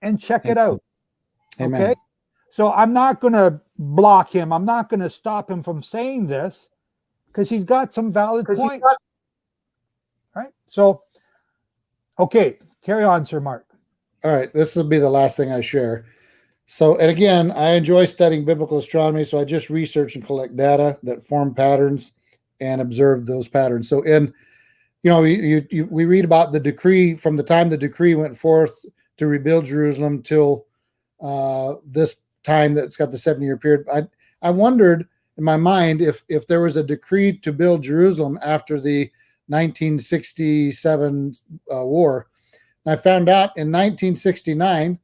and check it out. Amen. Okay? So I'm not going to block him. I'm not going to stop him from saying this, because he's got some valid points. Right? So, okay, carry on, Sir Mark. All right, this will be the last thing I share. So, and again, I enjoy studying biblical astronomy, so I just research and collect data that form patterns and observe those patterns. So, we read about the decree, from the time the decree went forth to rebuild Jerusalem till this time that's got the 7-year period. I wondered in my mind if there was a decree to build Jerusalem after the 1967 war. And I found out in 1969,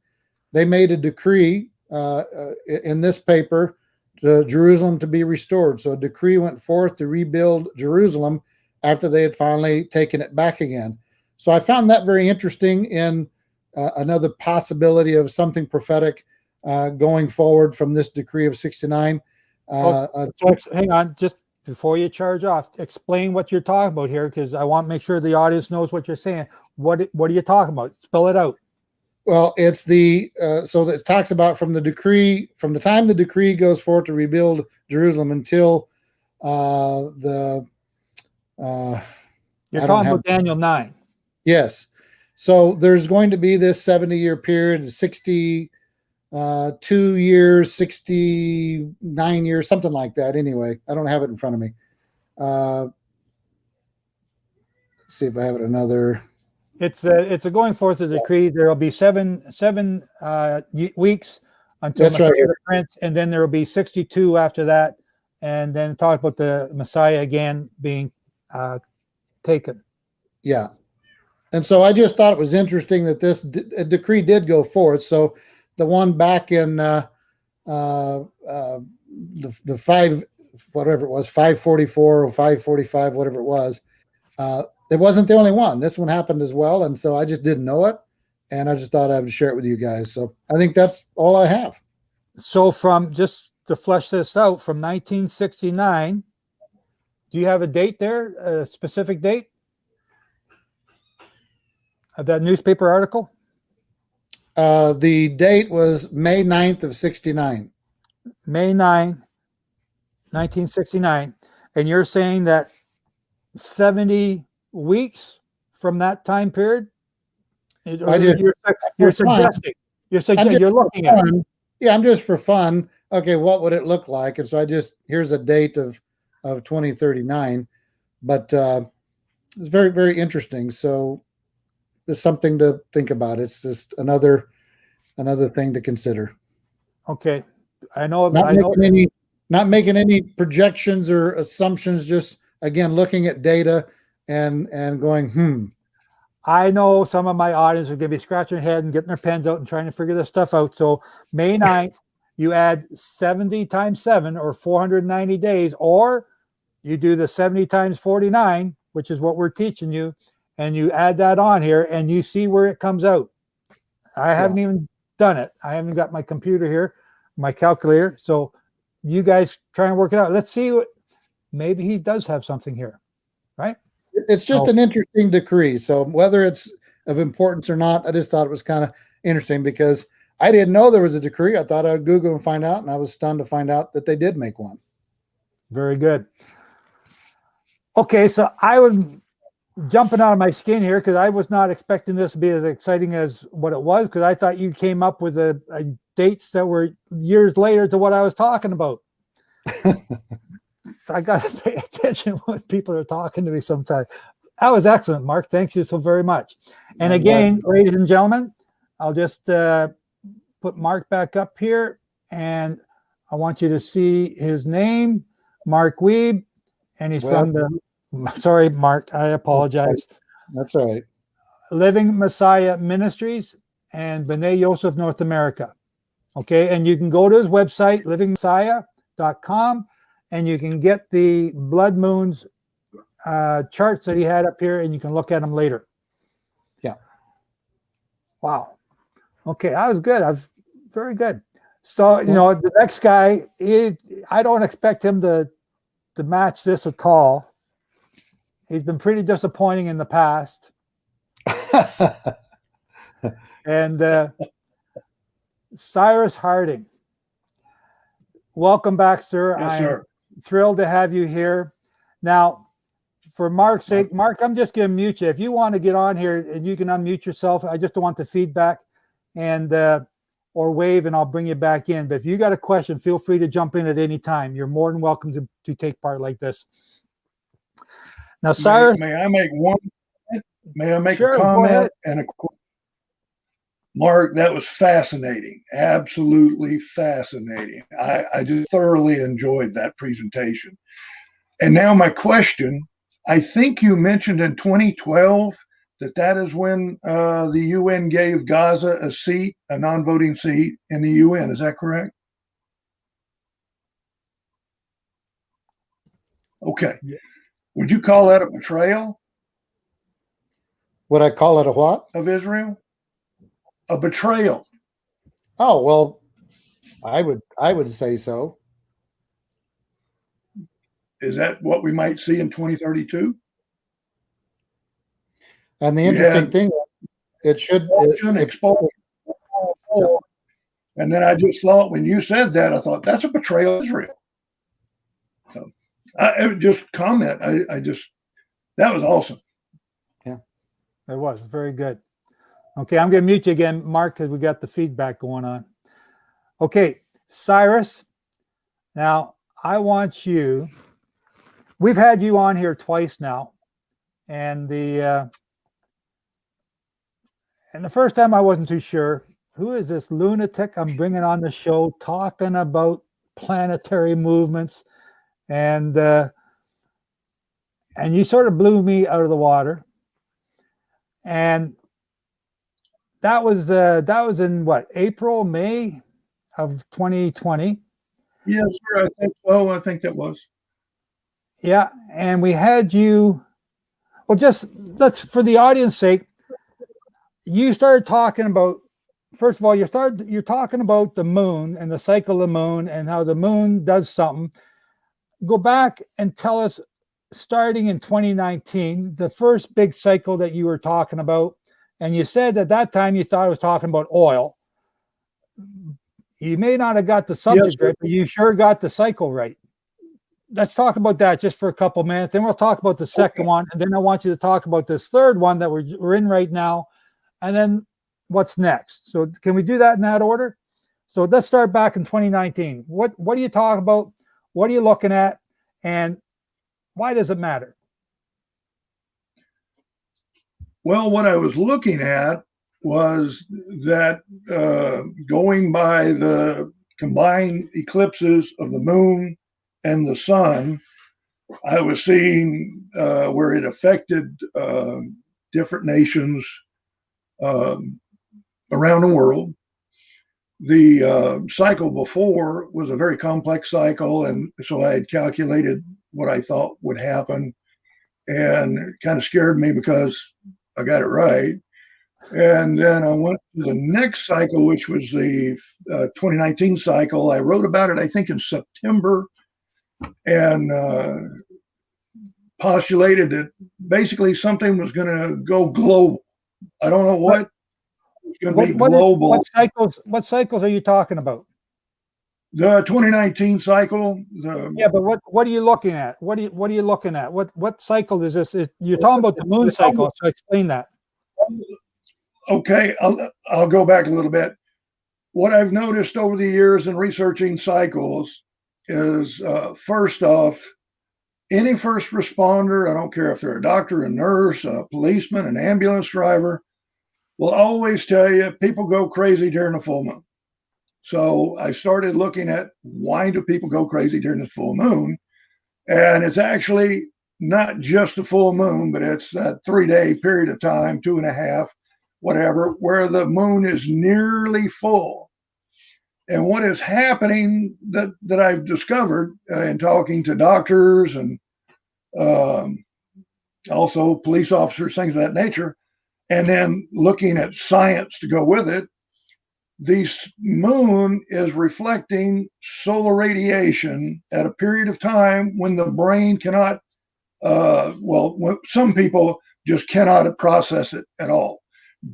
they made a decree in this paper to Jerusalem to be restored. So a decree went forth to rebuild Jerusalem after they had finally taken it back again. So I found that very interesting in another possibility of something prophetic going forward from this decree of 69. Folks, hang on, just before you charge off, explain what you're talking about here, because I want to make sure the audience knows what you're saying. What are you talking about? Spell it out. Well, it's so it talks about from the time the decree goes forth to rebuild Jerusalem until you're talking about Daniel 9. Yes. So there's going to be this 70-year period, 62 years, 69 years, something like that. Anyway, I don't have it in front of me. Let's see if I have it another. It's a going forth of the decree. There will be seven weeks until Messiah Prince, and then there will be 62 after that, and then talk about the Messiah again being taken. Yeah. And so I just thought it was interesting that this decree did go forth. So the one back in the 544 or 545, whatever it was, it wasn't the only one. This one happened as well. And so I just didn't know it. And I just thought I would share it with you guys. So I think that's all I have. So from, just to flesh this out, from 1969, do you have a date there, a specific date of that newspaper article? The date was May 9th of 69. May 9, 1969. And you're saying that 70 weeks from that time period? You're suggesting. You're looking at it. Yeah, I'm just for fun. Okay, what would it look like? And so here's a date of 2039. But it's very, very interesting. So it's something to think about. It's just another thing to consider. Okay. I know. Not making any projections or assumptions, just again looking at data and going, I know some of my audience are going to be scratching their head and getting their pens out and trying to figure this stuff out. So May 9th, you add 70 times 7 or 490 days, or you do the 70 times 49, which is what we're teaching you, and you add that on here and you see where it comes out. I haven't even done it. I haven't got my computer here, my calculator. So you guys try and work it out. Let's see maybe he does have something here, right? It's just an interesting decree. So whether it's of importance or not, I just thought it was kind of interesting because I didn't know there was a decree. I thought I would Google and find out, and I was stunned to find out that they did make one. Very good. Okay, so I was jumping out of my skin here because I was not expecting this to be as exciting as what it was, because I thought you came up with a dates that were years later to what I was talking about. So I got to pay attention when people are talking to me sometimes. That was excellent, Mark. Thank you so very much. And again, ladies and gentlemen, I'll just put Mark back up here, and I want you to see his name, Mark Webb, and he's from the, sorry, Mark, I apologize. That's all right. Living Messiah Ministries and B'nai Yosef North America. Okay, and you can go to his website, livingmessiah.com, and you can get the blood moons charts that he had up here, and you can look at them later. Yeah. Wow. Okay, that was good. That was very good. So, you know, the next guy, I don't expect him to match this at all. He's been pretty disappointing in the past. And Cyrus Harding. Welcome back, sir. Yes, sir. I'm thrilled to have you here. Now, for Mark's sake, Mark, I'm just going to mute you. If you want to get on here and you can unmute yourself, I just don't want the feedback, and or wave, and I'll bring you back in. But if you got a question, feel free to jump in at any time. You're more than welcome to take part like this. Now, Cyrus, may I make one? May I make sure, a comment and a question? Mark, that was fascinating. Absolutely fascinating. I just thoroughly enjoyed that presentation. And now my question, I think you mentioned in 2012 that is when the UN gave Gaza a seat, a non-voting seat in the UN. Is that correct? Okay. Yeah. Would you call that a betrayal? Would I call it a what? Of Israel? A betrayal. Oh, well, I would say so. Is that what we might see in 2032? And the interesting thing, it should expulsion. And then I just thought, when you said that, I thought that's a betrayal of Israel. So I would just comment. That was awesome. Yeah, it was very good. Okay, I'm going to mute you again, Mark, because we got the feedback going on. Okay, Cyrus. Now, I want you. We've had you on here twice now, and the first time I wasn't too sure. Who is this lunatic I'm bringing on the show talking about planetary movements, and you sort of blew me out of the water, and that was in what, April, May of 2020. Yes, sir. I think so. I think that was. Yeah, and we had you. Well, just let's, for the audience sake, you started talking about. First of all, you're talking about the moon and the cycle of the moon and how the moon does something. Go back and tell us, starting in 2019, the first big cycle that you were talking about. And you said at that time you thought I was talking about oil. You may not have got the subject right, but you sure got the cycle right. Let's talk about that just for a couple minutes. Then we'll talk about the second one. And then I want you to talk about this third one that we're in right now. And then what's next. So can we do that in that order? So let's start back in 2019. What do you talk about? What are you looking at? And why does it matter? Well, what I was looking at was that going by the combined eclipses of the moon and the sun, I was seeing where it affected different nations around the world. The cycle before was a very complex cycle, and so I had calculated what I thought would happen, and it kind of scared me because I got it right. And then I went to the next cycle, which was the 2019 cycle. I wrote about it, I think, in September, and postulated that basically something was going to go global. I don't know what. It's going to be global. What cycles are you talking about? The 2019 cycle. Yeah, but what are you looking at? What are you looking at? What cycle is this? You're talking about the moon cycle, so explain that. Okay, I'll go back a little bit. What I've noticed over the years in researching cycles is, first off, any first responder, I don't care if they're a doctor, a nurse, a policeman, an ambulance driver, will always tell you people go crazy during the full moon. So I started looking at why do people go crazy during the full moon? And it's actually not just the full moon, but it's that 3-day period of time, 2.5, whatever, where the moon is nearly full. And what is happening that I've discovered in talking to doctors and also police officers, things of that nature, and then looking at science to go with it, the moon is reflecting solar radiation at a period of time when the brain cannot, some people just cannot process it at all.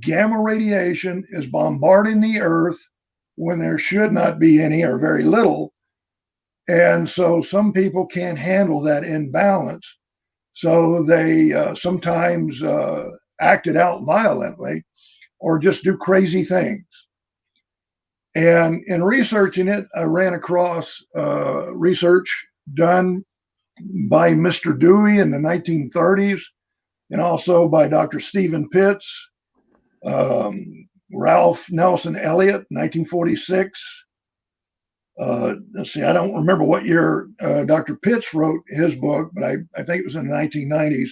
Gamma radiation is bombarding the earth when there should not be any or very little. And so some people can't handle that imbalance. So they sometimes act it out violently or just do crazy things. And in researching it, I ran across research done by Mr. Dewey in the 1930s and also by Dr. Stephen Pitts, Ralph Nelson Elliott, 1946. Let's see, I don't remember what year Dr. Pitts wrote his book, but I think it was in the 1990s.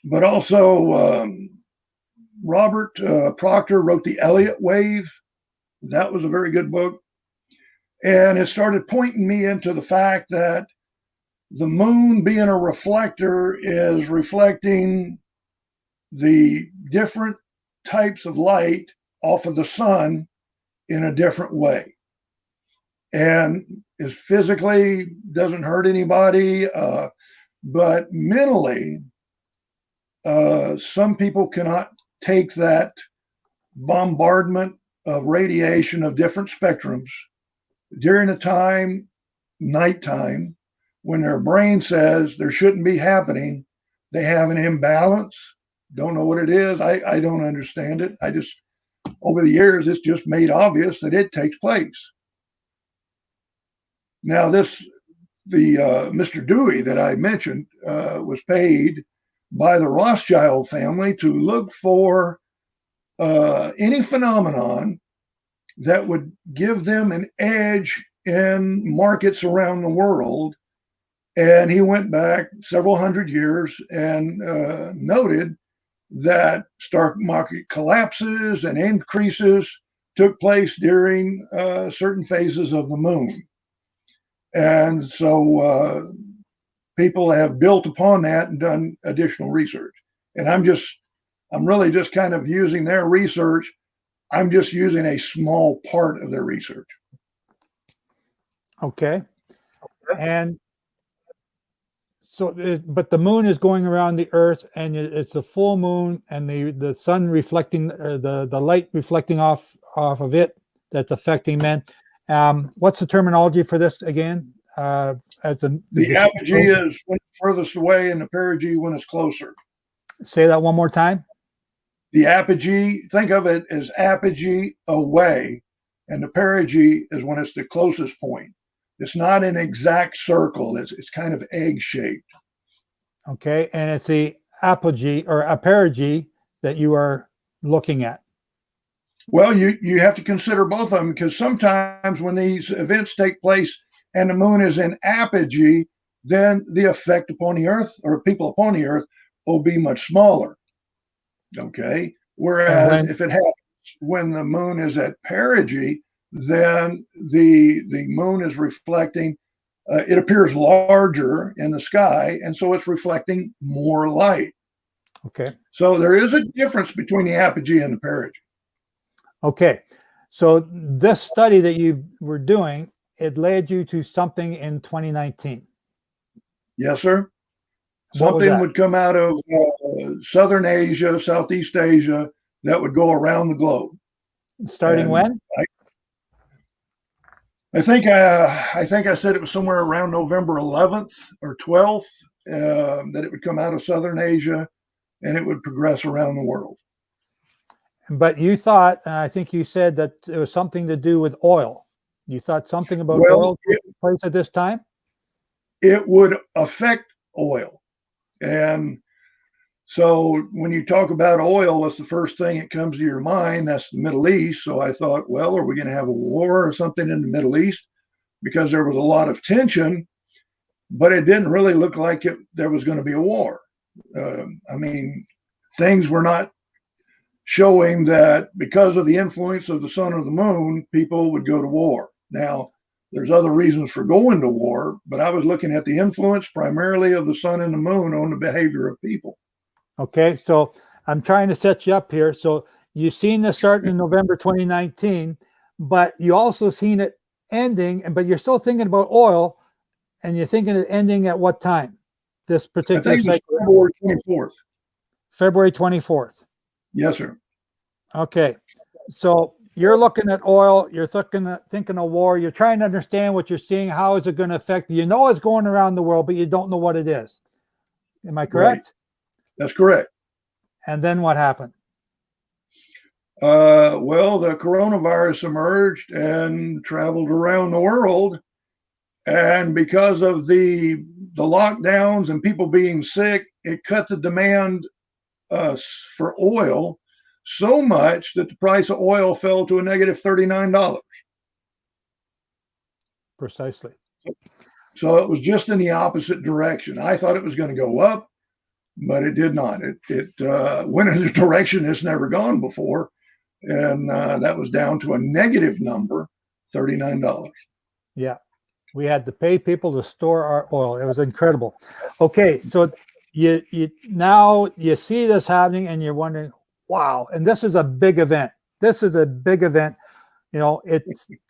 But also Robert Proctor wrote The Elliott Wave. That was a very good book. And it started pointing me into the fact that the moon being a reflector is reflecting the different types of light off of the sun in a different way. And it physically doesn't hurt anybody, but mentally, some people cannot take that bombardment of radiation of different spectrums during a time, nighttime, when their brain says there shouldn't be happening. They have an imbalance, don't know what it is. I don't understand it. I just, over the years, it's just made obvious that it takes place. Now, Mr. Dewey that I mentioned was paid by the Rothschild family to look for any phenomenon that would give them an edge in markets around the world. And he went back several hundred years and noted that stock market collapses and increases took place during certain phases of the moon. And so people have built upon that and done additional research. And I'm really just kind of using their research. I'm just using a small part of their research. Okay. And so, but the moon is going around the earth and it's a full moon and the sun reflecting, the light reflecting off of it that's affecting men. What's the terminology for this again? The apogee is when it's furthest away and the perigee when it's closer. Say that one more time. The apogee, think of it as apogee away, and the perigee is when it's the closest point. It's not an exact circle. It's kind of egg-shaped. Okay, and it's the apogee or aperigee that you are looking at. Well, you have to consider both of them, because sometimes when these events take place and the moon is in apogee, then the effect upon the earth or people upon the earth will be much smaller. Okay. Whereas if it happens when the moon is at perigee, then the moon is reflecting, it appears larger in the sky, and so it's reflecting more light. Okay. So there is a difference between the apogee and the perigee. Okay. So this study that you were doing, it led you to something in 2019. Yes, sir. What was Something that? would come out of Southern Asia, Southeast Asia, that would go around the globe. Starting And when? I think I said it was somewhere around November 11th or 12th that it would come out of Southern Asia and it would progress around the world. But you thought, and I think you said that it was something to do with oil. You thought something about Well, oil taking place at this time? it would affect oil. And so when you talk about oil, what's the first thing that comes to your mind? That's the Middle East. So I thought, well, are we going to have a war or something in the Middle East? Because there was a lot of tension, but it didn't really look like there was going to be a war. I mean, things were not showing that because of the influence of the sun or the moon, people would go to war. Now, there's other reasons for going to war, but I was looking at the influence primarily of the sun and the moon on the behavior of people. Okay, so I'm trying to set you up here. So you've seen this starting in November 2019, but you also seen it ending, but you're still thinking about oil, and you're thinking it ending at what time? This I particular think it was cycle? February 24th. February 24th. Yes, sir. Okay, so you're looking at oil, you're thinking of war, you're trying to understand what you're seeing, how is it going to affect you? You know it's going around the world, but you don't know what it is. Am I correct? Right. That's correct. And then what happened? Well, the coronavirus emerged and traveled around the world. And because of the lockdowns and people being sick, it cut the demand for oil so much that the price of oil fell to a negative $39. Precisely. So it was just in the opposite direction. I thought it was going to go up, but it did not. It went in a direction it's never gone before. And that was down to a negative number, $39. Yeah. We had to pay people to store our oil. It was incredible. Okay, so you now you see this happening and you're wondering, wow, and this is a big event. This is a big event. You know, it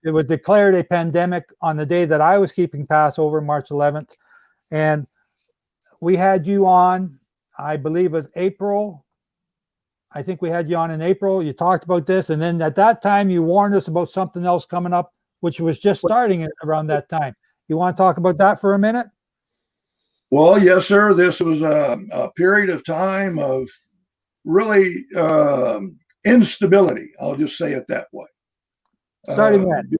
was declared a pandemic on the day that I was keeping Passover, March 11th. And we had you on, I believe it was April. I think we had you on in April. You talked about this. And then at that time, you warned us about something else coming up, which was just starting around that time. You want to talk about that for a minute? Well, yes, sir. This was a period of time of really instability. I'll just say it that way. Starting when?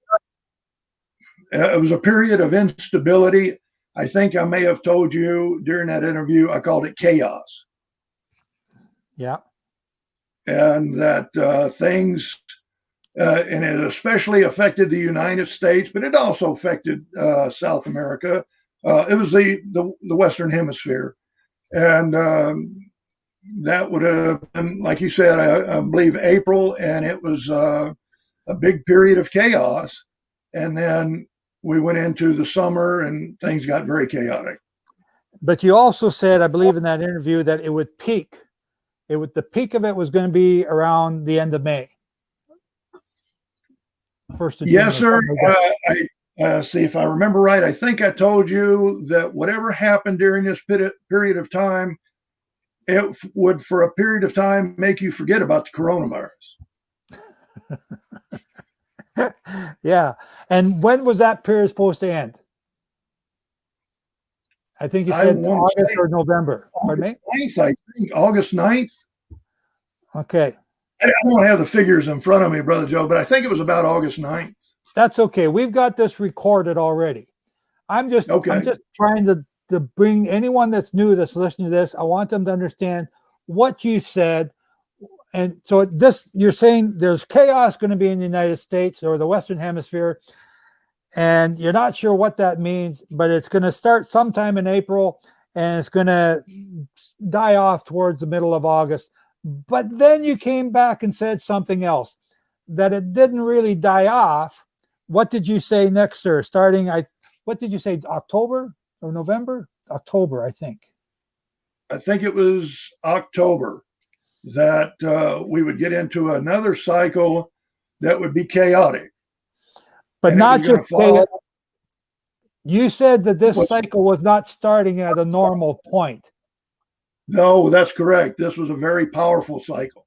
It was a period of instability. I think I may have told you during that interview, I called it chaos. Yeah. And that things, and it especially affected the United States, but it also affected South America. It was the Western Hemisphere. And that would have been, like you said, I believe April, and it was a big period of chaos. And then we went into the summer and things got very chaotic. But you also said, I believe in that interview, that it would peak. The peak of it was going to be around the end of May. 1st of June. Yes, sir. I see if I remember right. I think I told you that whatever happened during this period of time, it would, for a period of time, make you forget about the coronavirus. Yeah. And when was that period supposed to end? I think you said August or November. Pardon me? 9th, I think. August 9th. Okay. I don't have the figures in front of me, Brother Joe, but I think it was about August 9th. That's okay. We've got this recorded already. I'm just trying to bring anyone that's new that's listening to this, I want them to understand what you said. And so you're saying there's chaos going to be in the United States or the Western Hemisphere, and you're not sure what that means, but it's going to start sometime in April and it's going to die off towards the middle of August. But then you came back and said something else, that it didn't really die off. What did you say next, sir? What did you say, October or November? October, I think. I think it was October that we would get into another cycle that would be chaotic. But not just chaotic. You said that this What's- cycle was not starting at a normal point. No, that's correct. This was a very powerful cycle.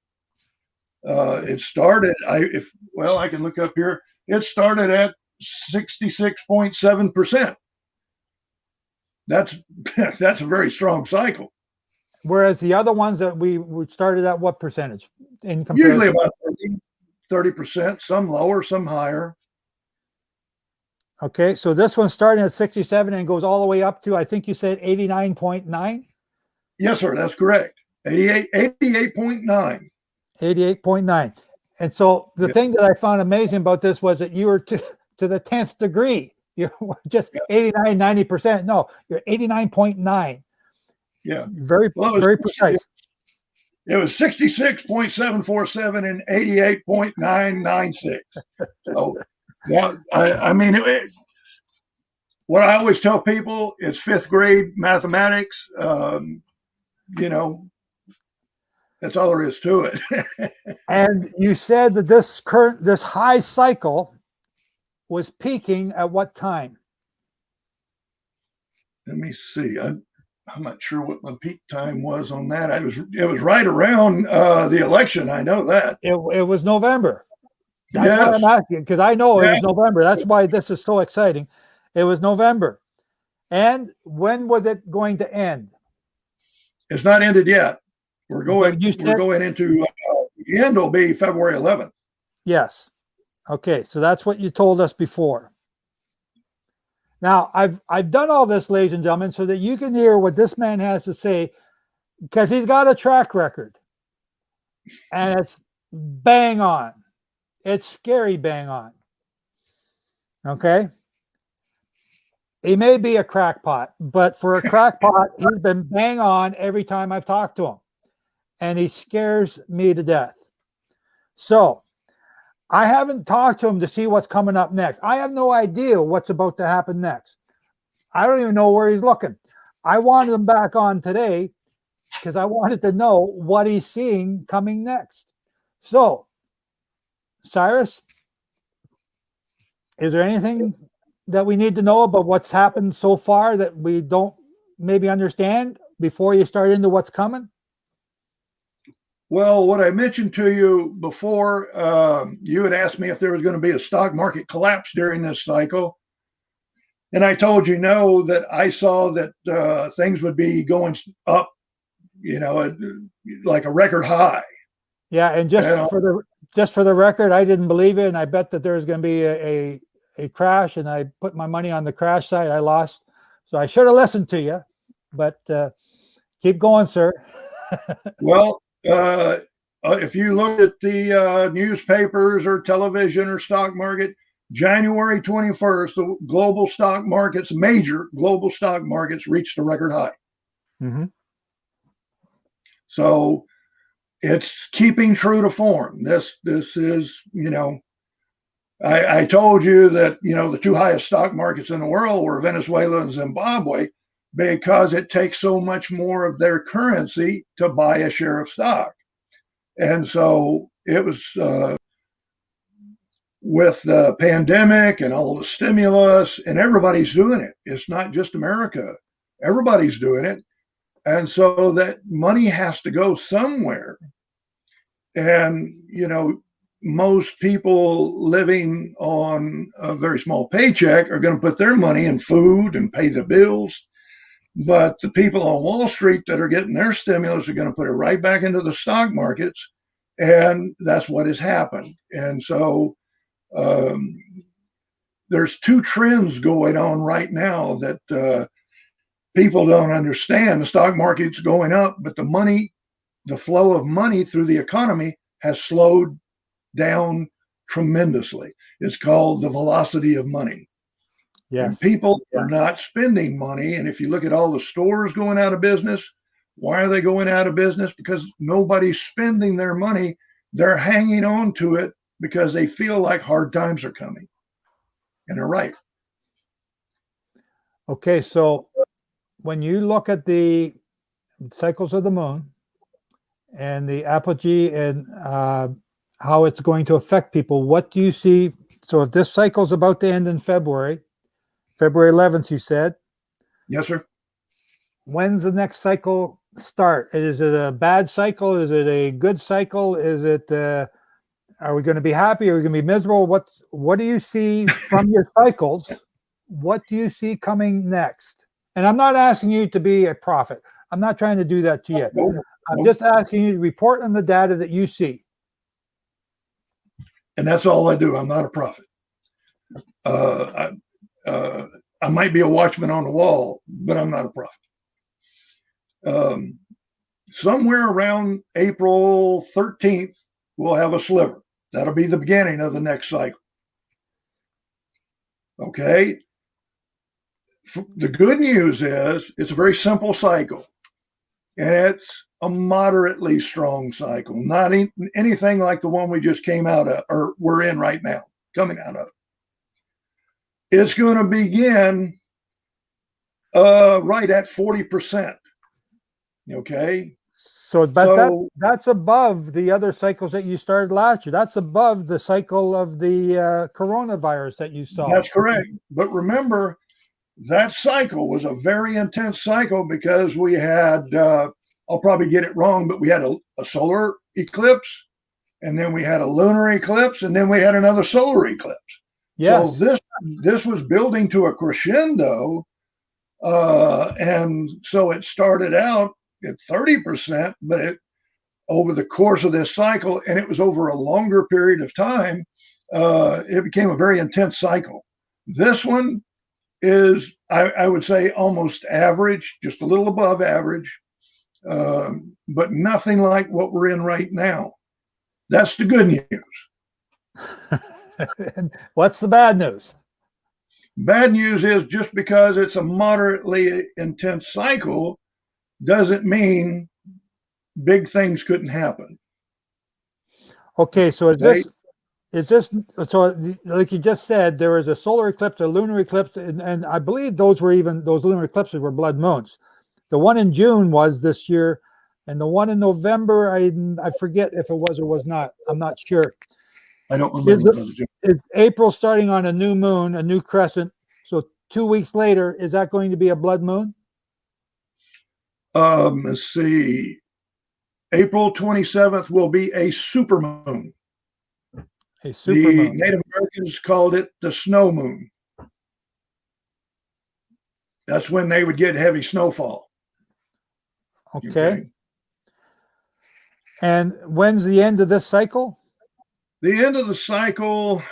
It started. I can look up here. It started at 66.7%. That's that's a very strong cycle. Whereas the other ones that we started at what percentage in Usually comparison? about 30%, some lower, some higher. Okay, so this one's starting at 67 and goes all the way up to, I think you said 89.9? Yes, sir, that's correct. 88.9. 88.9. And so the Yep. thing that I found amazing about this was that you were to the 10th degree. You're just 89, 90%. No, you're 89.9. Yeah. Very, Well, very precise. It was 66.747 and 88.996. So, yeah, I mean, what I always tell people, it's fifth grade mathematics. You know, that's all there is to it. And you said that this high cycle was peaking at what time? Let me see. I'm not sure what my peak time was on that. It was right around the election. I know that. It was November. That's Yes. why I'm asking, because I know it Yeah. was November. That's why this is so exciting. It was November. And when was it going to end? It's not ended yet. We're going. But you We're said- going into the end. Will be February 11th. Yes. Okay, so that's what you told us before. Now, I've done all this, ladies and gentlemen, so that you can hear what this man has to say, because he's got a track record. And it's bang on. It's scary bang on. Okay? He may be a crackpot, but for a crackpot, he's been bang on every time I've talked to him. And he scares me to death. So, I haven't talked to him to see what's coming up next. I have no idea what's about to happen next. I don't even know where he's looking. I wanted him back on today because I wanted to know what he's seeing coming next. So, Cyrus, is there anything that we need to know about what's happened so far that we don't maybe understand before you start into what's coming? Well, what I mentioned to you before, you had asked me if there was going to be a stock market collapse during this cycle. And I told you no, that I saw that things would be going up, like a record high. Yeah, and just for the record, I didn't believe it, and I bet that there's going to be a crash, and I put my money on the crash side. I lost, so I should have listened to you, but keep going, sir. Well, if you look at the newspapers or television or stock market, January 21st, the global stock markets, major global stock markets, reached a record high. Mm-hmm. So it's keeping true to form. This is, I told you that, the two highest stock markets in the world were Venezuela and Zimbabwe, because it takes so much more of their currency to buy a share of stock. And so it was with the pandemic and all the stimulus, and everybody's doing it. It's not just America. Everybody's doing it. And so that money has to go somewhere. And, most people living on a very small paycheck are going to put their money in food and pay the bills. But the people on Wall Street that are getting their stimulus are going to put it right back into the stock markets. And that's what has happened. And so there's two trends going on right now that people don't understand. The stock market's going up, but the flow of money through the economy has slowed down tremendously. It's called the velocity of money. Yes. And people are not spending money. And if you look at all the stores going out of business, why are they going out of business? Because nobody's spending their money. They're hanging on to it because they feel like hard times are coming. And they're right. Okay, so when you look at the cycles of the moon and the apogee and how it's going to affect people, what do you see? So if this cycle is about to end in February February 11th, you said. Yes, sir. When's the next cycle start? Is it a bad cycle? Is it a good cycle? Is it, are we going to be happy? Are we going to be miserable? What do you see from your cycles? What do you see coming next? And I'm not asking you to be a prophet. I'm not trying to do that to you. No, I'm just asking you to report on the data that you see. and that's all I do. I'm not a prophet. I might be a watchman on the wall, but I'm not a prophet. Somewhere around April 13th, we'll have a sliver. That'll be the beginning of the next cycle. Okay. The good news is it's a very simple cycle, and it's a moderately strong cycle, not anything like the one we just came out of, or we're in right now, coming out of. It's going to begin right at 40%. Okay. That's above the other cycles that you started last year. That's above the cycle of the coronavirus that you saw. That's correct. But remember, that cycle was a very intense cycle because we had, I'll probably get it wrong, but we had a solar eclipse, and then we had a lunar eclipse, and then we had another solar eclipse. Yes. So this was building to a crescendo, and so it started out at 30%, but over the course of this cycle, and it was over a longer period of time, it became a very intense cycle. This one is, I would say, almost average, just a little above average, but nothing like what we're in right now. That's the good news. And what's the bad news? Bad news is just because it's a moderately intense cycle doesn't mean big things couldn't happen. Okay, so is this so like you just said, there was a solar eclipse, a lunar eclipse, and I believe those lunar eclipses were blood moons. The one in June was this year, and the one in November, I forget if it was or was not. I'm not sure. I don't remember. Is April starting on a new moon, a new crescent? So 2 weeks later, is that going to be a blood moon? Let's see. April 27th will be a supermoon. A supermoon. The Native Americans called it the snow moon. That's when they would get heavy snowfall. Okay. And when's the end of this cycle? The end of the cycle,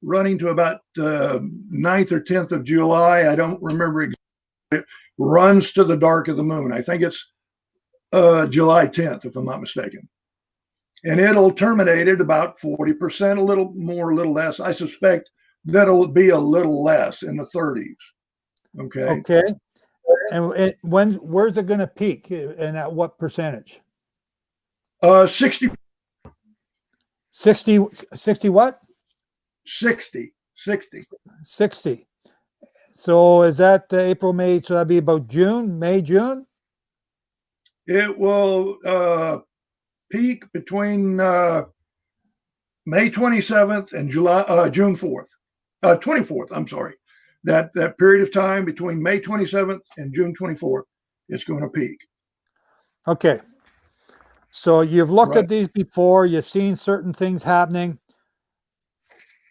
running to about 9th or 10th of July. I don't remember exactly. It runs to the dark of the moon. I think it's July 10th, if I'm not mistaken. And it'll terminate at about 40%, a little more, a little less. I suspect that'll be a little less in the 30s. Okay. Okay. And where's it going to peak, and at what percentage? 60 what? 60. So is that April, May? So that'd be about May, June? It will peak between May 27th and June 4th, 24th. I'm sorry. That period of time between May 27th and June 24th, it's going to peak. Okay. So you've looked at these before. You've seen certain things happening.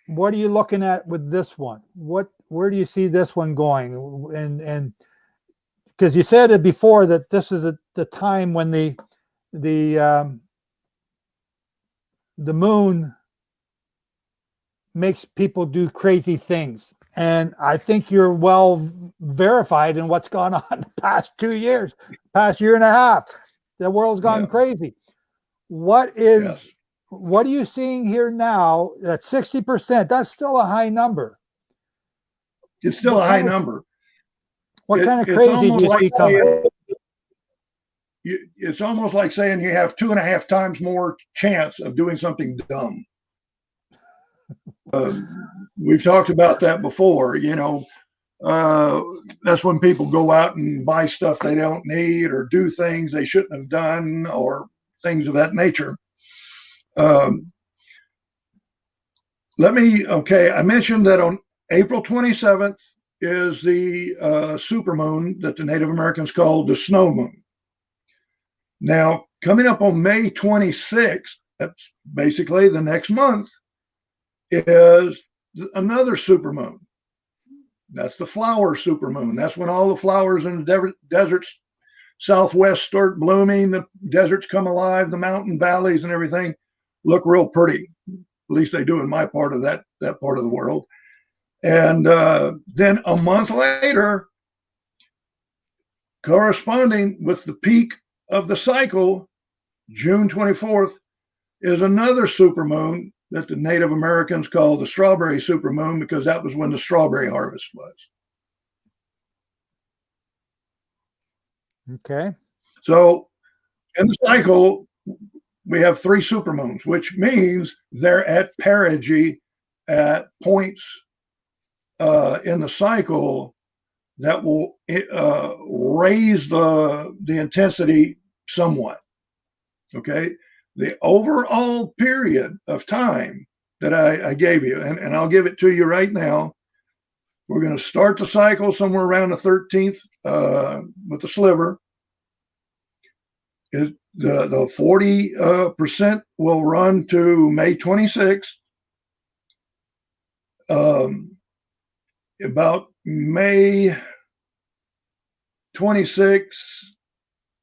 What are you looking at with this one? Where do you see this one going? And because you said it before that this is the time when the moon makes people do crazy things. And I think you're well verified in what's gone on the past 2 years, past year and a half. The world's gone crazy. What are you seeing here now? That 60%, that's still a high number. It's still a high number. What kind of crazy do you see coming? It's almost like saying you have 2.5 times more chance of doing something dumb. We've talked about that before. That's when people go out and buy stuff they don't need or do things they shouldn't have done or things of that nature. I mentioned that on April 27th is the supermoon that the Native Americans called the snow moon. Now, coming up on May 26th, that's basically the next month, is another supermoon. That's the flower supermoon. That's when all the flowers in the deserts southwest start blooming, the deserts come alive, the mountain valleys and everything look real pretty. At least they do in my part of that part of the world. And then a month later, corresponding with the peak of the cycle, June 24th, is another supermoon that the Native Americans call the strawberry supermoon, because that was when the strawberry harvest was. Okay. So in the cycle, we have 3 supermoons, which means they're at perigee at points in the cycle that will raise the intensity somewhat. Okay. The overall period of time that I gave you, and I'll give it to you right now. We're going to start the cycle somewhere around the 13th with the sliver. The 40% will run to May 26th. About May 26th,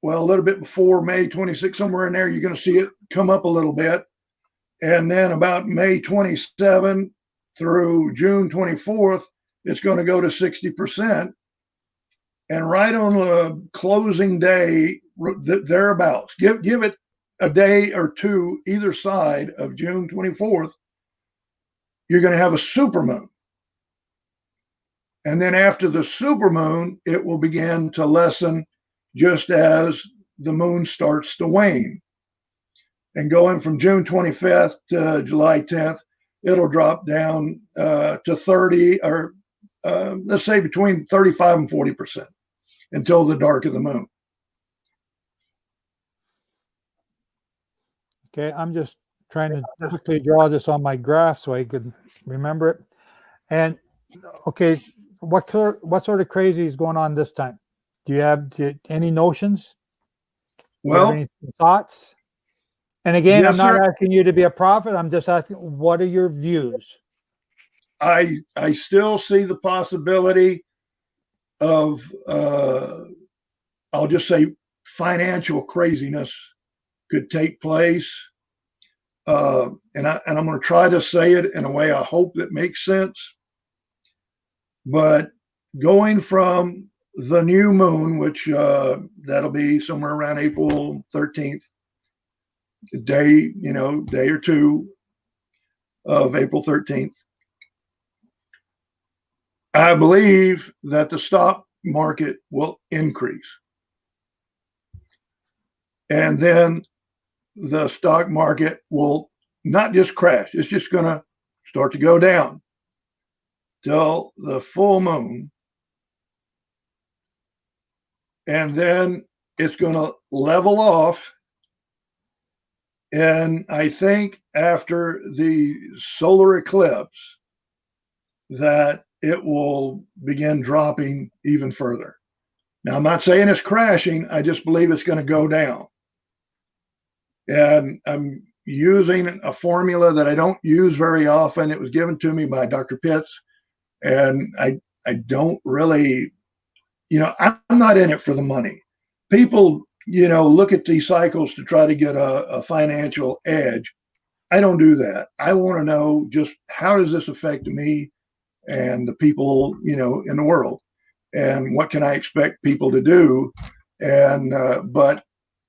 well, a little bit before May 26th, somewhere in there, you're going to see it come up a little bit. And then about May 27th through June 24th, it's going to go to 60%. And right on the closing day, thereabouts, give it a day or two either side of June 24th, you're going to have a supermoon. And then after the supermoon, it will begin to lessen just as the moon starts to wane. And going from June 25th to July 10th, it'll drop down to 30, or let's say between 35 and 40% until the dark of the moon. Okay, I'm just trying to quickly draw this on my graph so I can remember it. And okay, what sort of crazy is going on this time? Do you have any notions? Well, any thoughts? And again, yes, I'm not sir. asking you to be a prophet. I'm just asking, what are your views? I still see the possibility of I'll just say financial craziness could take place. And I'm going to try to say it in a way I hope that makes sense. But going from the new moon, which that'll be somewhere around April 13th, day or two of April 13th, I believe that the stock market will increase. And then the stock market will not just crash, it's just going to start to go down till the full moon. And then it's going to level off. And I think after the solar eclipse, that it will begin dropping even further. Now, I'm not saying it's crashing. I just believe it's going to go down. And I'm using a formula that I don't use very often. It was given to me by Dr. Pitts. And I don't really, I'm not in it for the money. People, look at these cycles to try to get a financial edge. I don't do that. I want to know just how does this affect me and the people, in the world, and what can I expect people to do? And but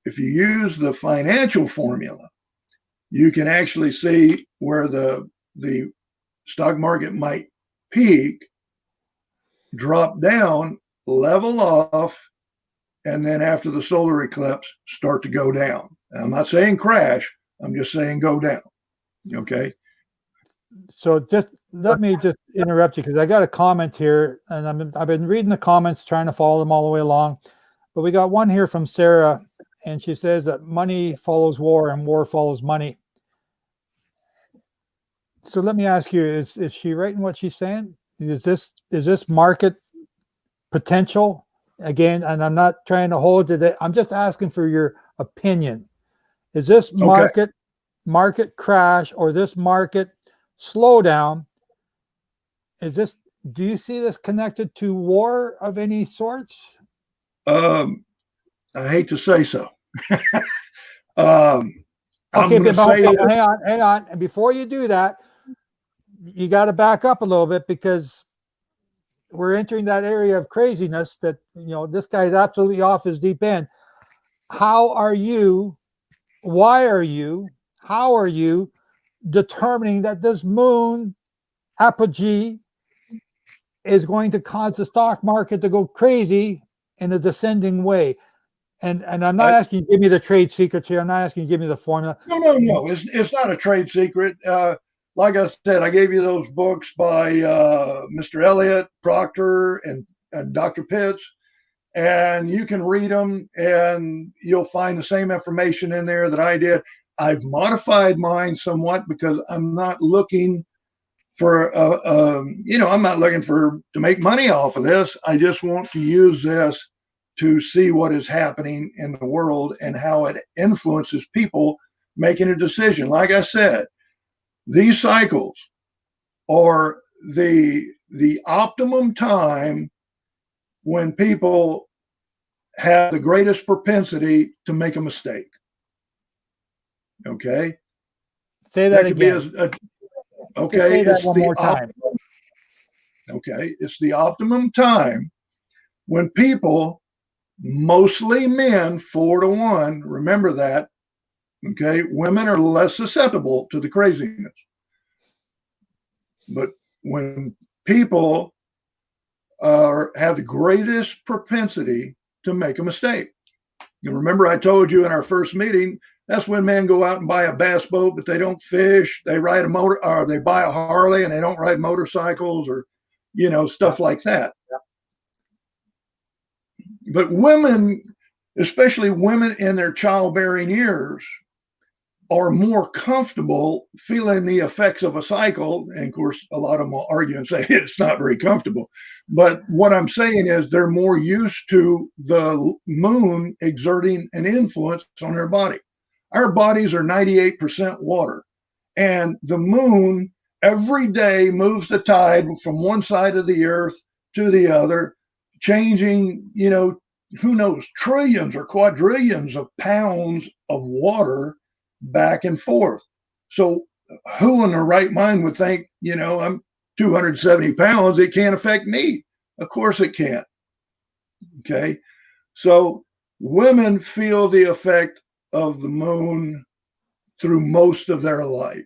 if you use the financial formula, you can actually see where the stock market might peak, drop down, level off, and then after the solar eclipse, start to go down. And I'm not saying crash. I'm just saying go down. Okay. So just let me just interrupt you because I got a comment here, and I've been reading the comments, trying to follow them all the way along. But we got one here from Sarah, and she says that money follows war and war follows money. So let me ask you, is she right in what she's saying? Is this market potential again? And I'm not trying to hold to that. I'm just asking for your opinion. Is this market crash or this market slowdown? Do you see this connected to war of any sorts? I hate to say so. Okay, but hang on. And before you do that, you got to back up a little bit, because we're entering that area of craziness that, this guy's absolutely off his deep end. How are you determining that this moon apogee is going to cause the stock market to go crazy in a descending way? And I'm not asking you to give me the trade secrets here. I'm not asking you to give me the formula. No. It's not a trade secret. Like I said, I gave you those books by Mr. Elliott, Proctor, and Dr. Pitts, and you can read them, and you'll find the same information in there that I did. I've modified mine somewhat because I'm not looking for, I'm not looking to make money off of this. I just want to use this to see what is happening in the world and how it influences people making a decision. Like I said, these cycles are the optimum time when people have the greatest propensity to make a mistake. Okay? Say that again. Okay, say that one more time. Okay, it's the optimum time when people, mostly men, 4-1, remember that. Okay, women are less susceptible to the craziness. But when people have the greatest propensity to make a mistake. And remember, I told you in our first meeting, that's when men go out and buy a bass boat, but they don't fish. They ride a motor, or they buy a Harley and they don't ride motorcycles, or, stuff like that. But women, especially women in their childbearing years, are more comfortable feeling the effects of a cycle. And of course, a lot of them will argue and say it's not very comfortable. But what I'm saying is they're more used to the moon exerting an influence on their body. Our bodies are 98% water, and the moon every day moves the tide from one side of the earth to the other, changing, who knows, trillions or quadrillions of pounds of water back and forth. So who in their right mind would think, I'm 270 pounds, it can't affect me? Of course it can't. Okay. So women feel the effect of the moon through most of their life.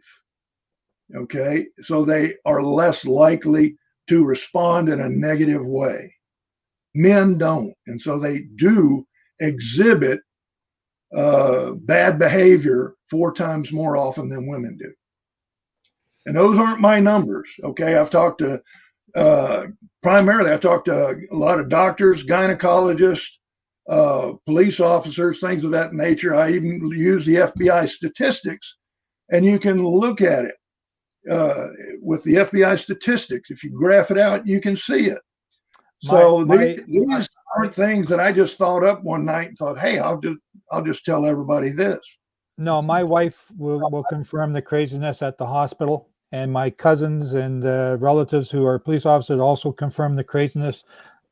Okay. So they are less likely to respond in a negative way. Men don't. And so they do exhibit bad behavior 4 times more often than women do. And those aren't my numbers. Okay. I've talked to, primarily, I talked to a lot of doctors, gynecologists, police officers, things of that nature. I even use the FBI statistics, and you can look at it with the FBI statistics. If you graph it out, you can see it. So these aren't things that I just thought up one night and thought, hey, I'll just tell everybody this. No, my wife will confirm the craziness at the hospital, and my cousins and relatives who are police officers also confirm the craziness,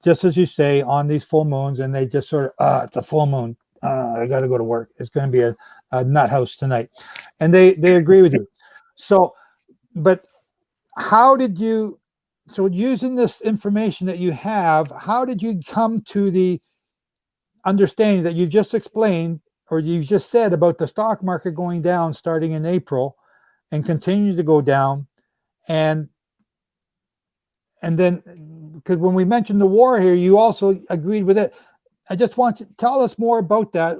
just as you say, on these full moons. And they just sort of, it's a full moon. I got to go to work. It's going to be a nut house tonight. And they agree with you. So, but how did you, so using this information that you have, how did you come to the understanding that you just explained, or you just said about the stock market going down starting in April and continue to go down? And then, because when we mentioned the war here, you also agreed with it. I just want you to tell us more about that.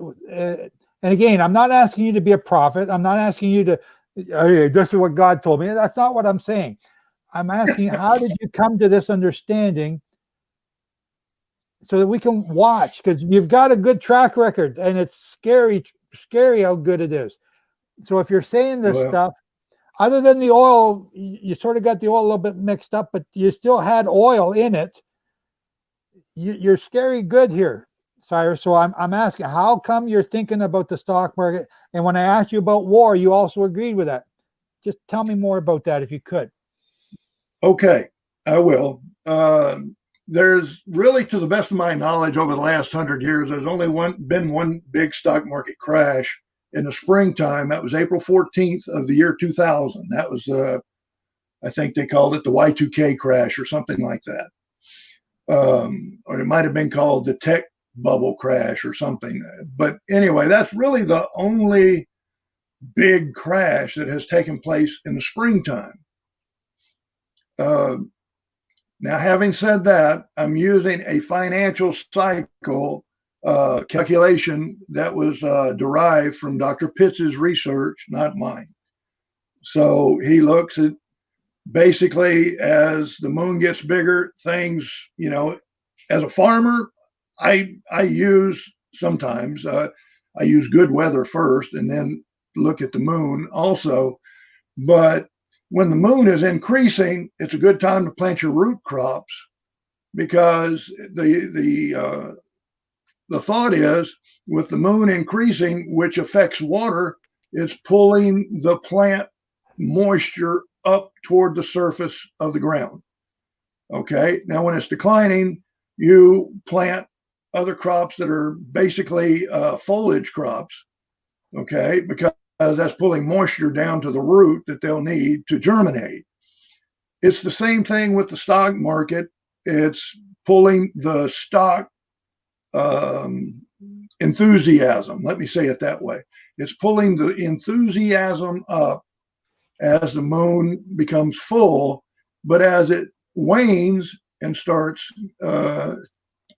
And again, I'm not asking you to be a prophet. I'm not asking you to, hey, this is what God told me. That's not what I'm saying. I'm asking, how did you come to this understanding so that we can watch? Because you've got a good track record, and it's scary how good it is. So if you're saying this stuff, other than the oil, you sort of got the oil a little bit mixed up, but you still had oil in it. You're scary good here, Cyrus. So I'm asking, how come you're thinking about the stock market? And when I asked you about war, you also agreed with that. Just tell me more about that if you could. Okay, I will. There's really, to the best of my knowledge, over the last 100 years, there's only been one big stock market crash in the springtime. That was April 14th of the year 2000. That was, I think they called it the Y2K crash or something like that. Or it might have been called the tech bubble crash or something. But anyway, that's really the only big crash that has taken place in the springtime. Now, having said that, I'm using a financial cycle calculation that was derived from Dr. Pitts's research, not mine. So he looks at basically as the moon gets bigger, things, as a farmer, I use sometimes, I use good weather first and then look at the moon also. But when the moon is increasing, it's a good time to plant your root crops, because the thought is, with the moon increasing, which affects water, it's pulling the plant moisture up toward the surface of the ground. Okay. Now, when it's declining, you plant other crops that are basically foliage crops. Okay, because that's pulling moisture down to the root that they'll need to germinate. It's the same thing with the stock market. It's pulling the stock enthusiasm. Let me say it that way. It's pulling the enthusiasm up as the moon becomes full, but as it wanes and starts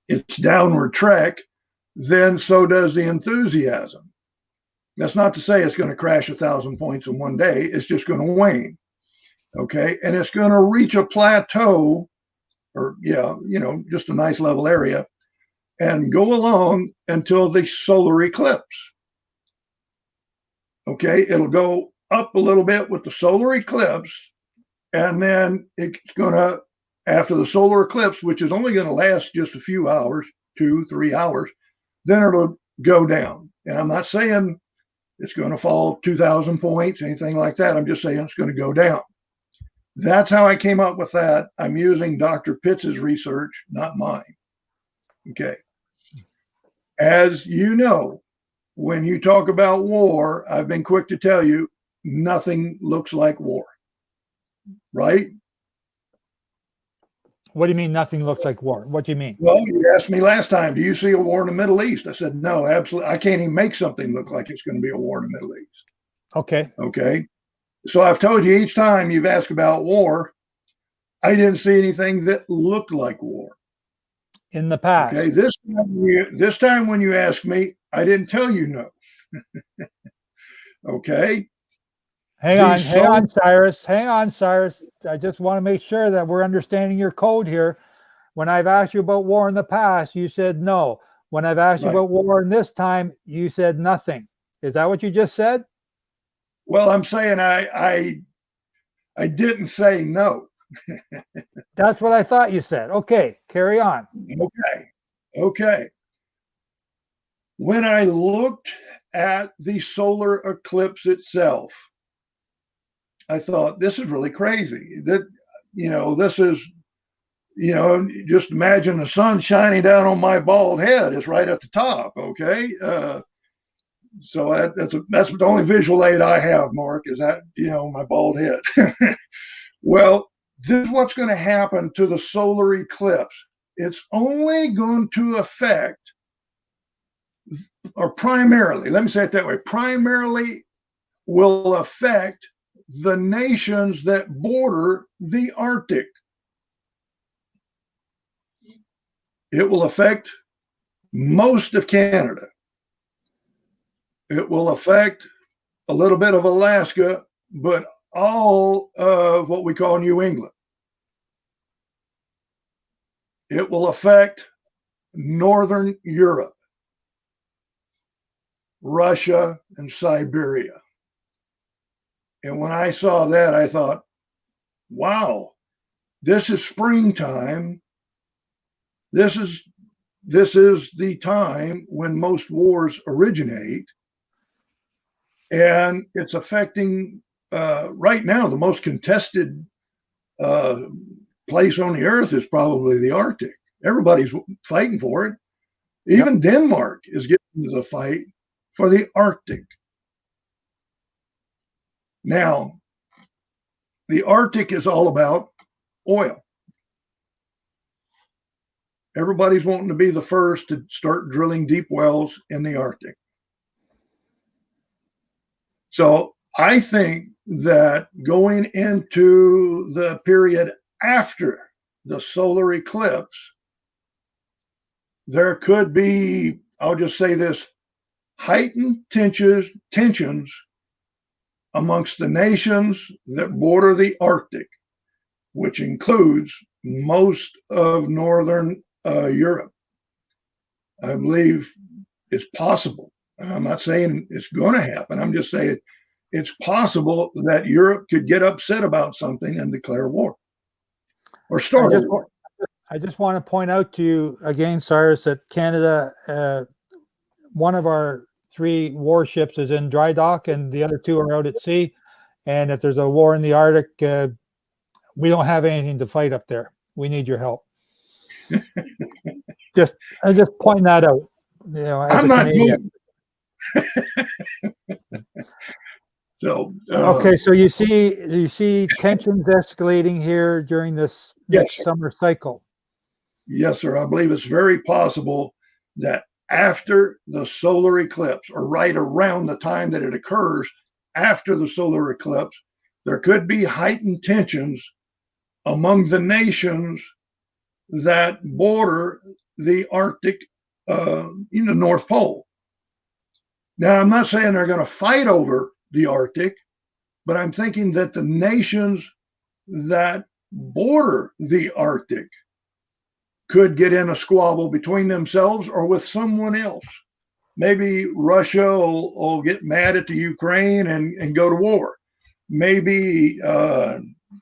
its downward trek, then so does the enthusiasm. That's not to say it's going to crash 1,000 points in one day. It's just going to wane. Okay. And it's going to reach a plateau, or, just a nice level area, and go along until the solar eclipse. Okay. It'll go up a little bit with the solar eclipse. And then it's going to, after the solar eclipse, which is only going to last just a few hours, 2-3 hours, then it'll go down. And I'm not saying it's going to fall 2,000 points, anything like that. I'm just saying it's going to go down. That's how I came up with that. I'm using Dr. Pitts's research, not mine. Okay. As you know, when you talk about war, I've been quick to tell you, nothing looks like war. Right? What do you mean nothing looks like war? What do you mean? Well, you asked me last time, do you see a war in the Middle East? I said, no, absolutely. I can't even make something look like it's going to be a war in the Middle East. Okay. Okay. So I've told you each time you've asked about war, I didn't see anything that looked like war. In the past. Okay. This time when you ask me, I didn't tell you no. Okay. Hang on, Cyrus. Hang on, Cyrus. I just want to make sure that we're understanding your code here. When I've asked you about war in the past, you said no. When I've asked you about war in this time, you said nothing. Is that what you just said? Well, I'm saying I didn't say no. That's what I thought you said. Okay, carry on. Okay. When I looked at the solar eclipse itself, I thought, this is really crazy. This is, just imagine the sun shining down on my bald head. It's right at the top. Okay. So that's the only visual aid I have, Mark, is that, my bald head. Well, this is what's going to happen to the solar eclipse. It's only going to affect, or primarily, let me say it that way, primarily will affect the nations that border the Arctic. It will affect most of Canada. It will affect a little bit of Alaska, but all of what we call New England. It will affect Northern Europe, Russia, and Siberia. And when I saw that, I thought, wow, this is springtime. This is the time when most wars originate, and it's affecting right now the most contested place on the earth is probably the Arctic. Everybody's fighting for it. Even Denmark is getting into the fight for the Arctic. Now, the Arctic is all about oil. Everybody's wanting to be the first to start drilling deep wells in the Arctic. So I think that going into the period after the solar eclipse, there could be, I'll just say this, heightened tensions amongst the nations that border the Arctic, which includes most of Northern Europe. I believe it's possible. I'm not saying it's going to happen. I'm just saying it's possible that Europe could get upset about something and declare war or start a war. I just want to point out to you again, Cyrus, that Canada, one of our 3 warships is in dry dock and the other 2 are out at sea. And if there's a war in the Arctic, we don't have anything to fight up there. We need your help. I just point that out. You know, as I'm a not Canadian. So okay, so you see tensions escalating here during this next summer cycle. Yes, sir. I believe it's very possible that after the solar eclipse, or right around the time that it occurs after the solar eclipse, there could be heightened tensions among the nations that border the Arctic, North Pole. Now, I'm not saying they're going to fight over the Arctic, but I'm thinking that the nations that border the Arctic could get in a squabble between themselves or with someone else. Maybe Russia will get mad at the Ukraine and go to war. Maybe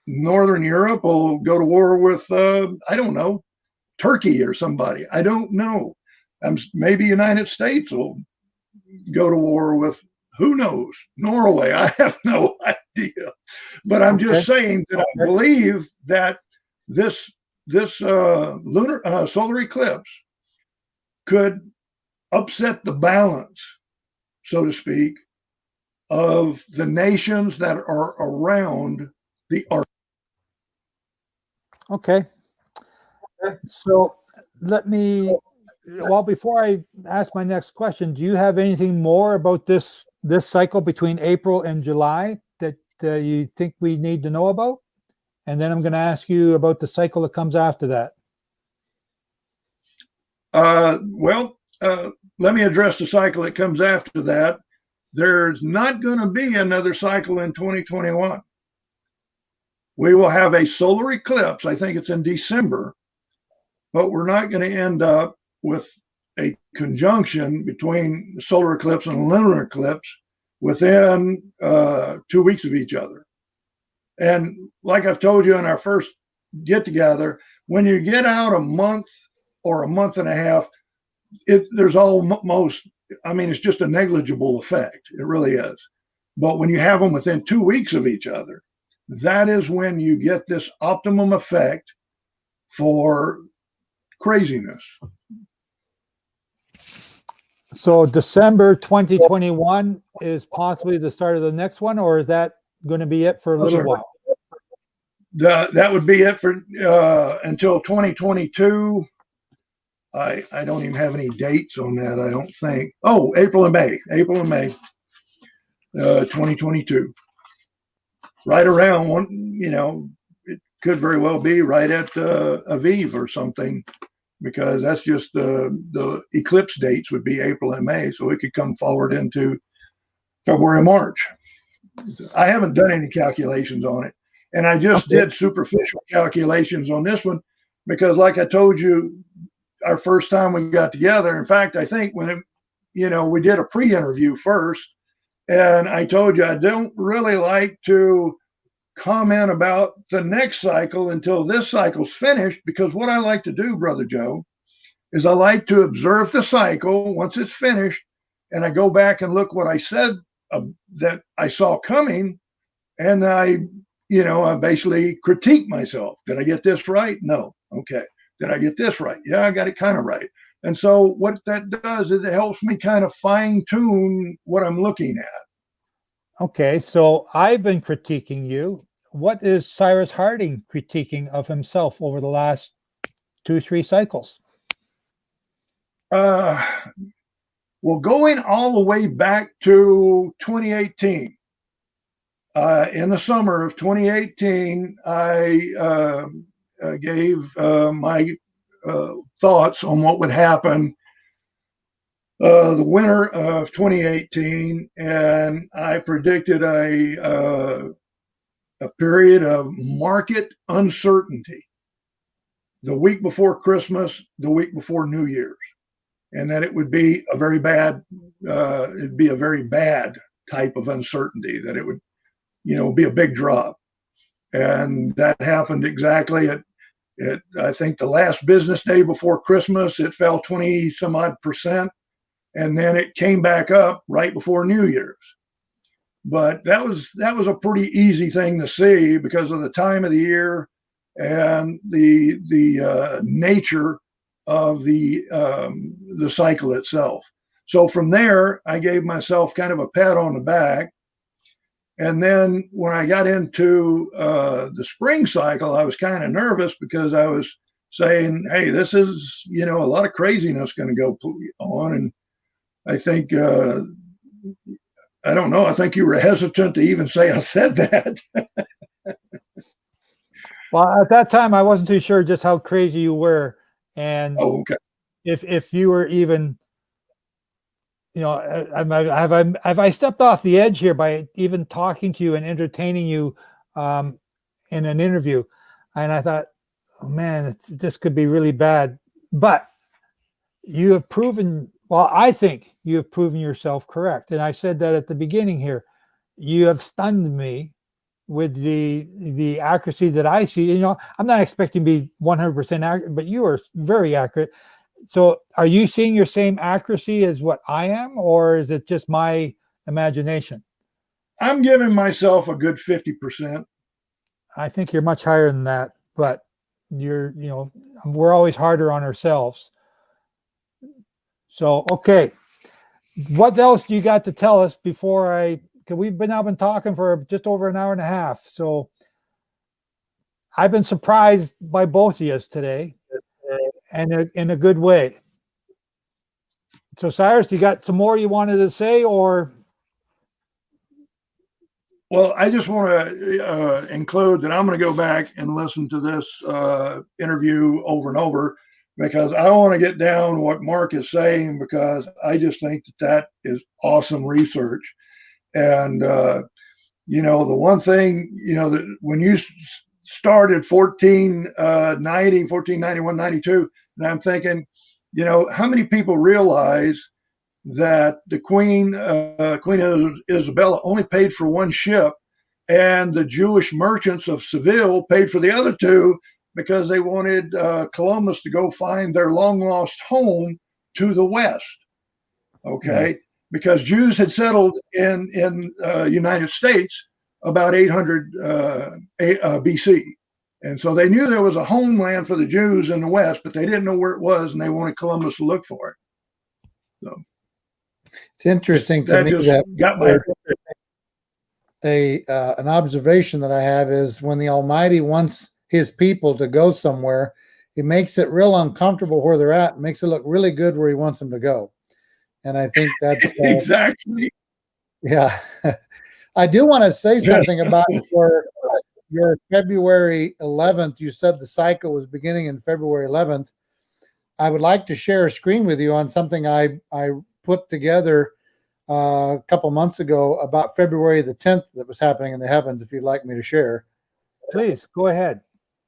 Northern Europe will go to war with, I don't know, Turkey or somebody. I don't know. Maybe United States will go to war with, who knows, Norway. I have no idea. But I'm just saying that I believe that this lunar solar eclipse could upset the balance, so to speak, of the nations that are around the Arctic. Okay. So before I ask my next question, do you have anything more about this cycle between April and July that you think we need to know about? And then I'm going to ask you about the cycle that comes after that. Let me address the cycle that comes after that. There's not going to be another cycle in 2021. We will have a solar eclipse. I think it's in December, but we're not going to end up with a conjunction between the solar eclipse and the lunar eclipse within 2 weeks of each other. And like I've told you in our first get together, when you get out a month or a month and a half, there's almost, it's just a negligible effect. It really is. But when you have them within 2 weeks of each other, that is when you get this optimum effect for craziness. So December 2021 is possibly the start of the next one, or is that going to be it for a little while? That would be it for until 2022. I don't even have any dates on that, I don't think. Oh, April and May, 2022. Right around one, it could very well be right at Aviv or something, because that's just the eclipse dates would be April and May, so it could come forward into February and March. I haven't done any calculations on it, and I just did superficial calculations on this one because, like I told you, our first time we got together. In fact, I think when we did a pre-interview first, And I told you I don't really like to comment about the next cycle until this cycle's finished, because what I like to do, Brother Joe, is I like to observe the cycle once it's finished, and I go back and look what I said that I saw coming, and I basically critique myself. Did I get this right? No. Okay. Did I get this right? Yeah, I got it kind of right. And so what that does is it helps me kind of fine tune what I'm looking at. Okay, so I've been critiquing you. What is Cyrus Harding critiquing of himself over the last 2-3 cycles? Well, going all the way back to 2018, in the summer of 2018, I gave my thoughts on what would happen the winter of 2018, and I predicted a period of market uncertainty the week before Christmas, the week before New Year's, and that it would be a very bad, it'd be a very bad type of uncertainty, that it would, be a big drop. And that happened exactly at I think the last business day before Christmas, it fell 20 some odd percent. And then it came back up right before New Year's. But that was a pretty easy thing to see because of the time of the year and the nature of the cycle itself. So from there, I gave myself kind of a pat on the back. And then when I got into the spring cycle, I was kind of nervous because I was saying, hey, this is, a lot of craziness going to go on. And I think, I don't know, I think you were hesitant to even say I said that. Well, at that time, I wasn't too sure just how crazy you were. And okay. if you were even, have I stepped off the edge here by even talking to you and entertaining you in an interview? And I thought, oh man, this could be really bad. But you have proven, well, I think you have proven yourself correct. And I said that at the beginning here. You have stunned me with the accuracy that I see. I'm not expecting to be 100% accurate, but you are very accurate. So are you seeing your same accuracy as what I am, or is it just my imagination? I'm giving myself a good 50%. I think you're much higher than that, but we're always harder on ourselves. So, okay. What else do you got to tell us before because we've been talking for just over an hour and a half. So I've been surprised by both of you today, and in a good way. So Cyrus, you got some more you wanted to say, or? Well, I just want to include that I'm going to go back and listen to this interview over and over, because I want to get down what Mark is saying, because I just think that is awesome research. And, the one thing, that when you started 1491, 92, and I'm thinking, how many people realize that the Queen Isabella only paid for one ship, and the Jewish merchants of Seville paid for the other two, because they wanted Columbus to go find their long lost home to the west. Okay, yeah. Because Jews had settled in United States about 800 BC. And so they knew there was a homeland for the Jews in the west, but they didn't know where it was, and they wanted Columbus to look for it. So it's interesting to me that got an observation that I have is when the Almighty wants his people to go somewhere, he makes it real uncomfortable where they're at, and makes it look really good where he wants them to go. And I think that's exactly. Yeah. I do want to say something about your February 11th. You said the cycle was beginning in February 11th. I would like to share a screen with you on something I put together a couple months ago about February the 10th that was happening in the heavens, if you'd like me to share. Please, go ahead.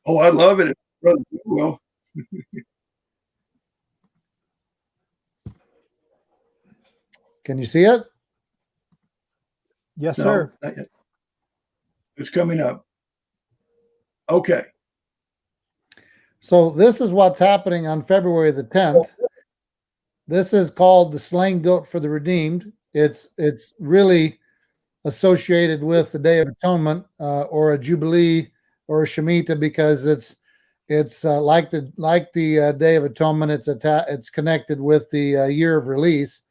Oh, I love it. Well, can you see it? Yes, No, sir. not yet. It's coming up. Okay. So this is what's happening on February the 10th. This is called the slain goat for the redeemed. It's really associated with the Day of Atonement or a Jubilee or a Shemitah because it's like the Day of Atonement. It's connected with the year of release.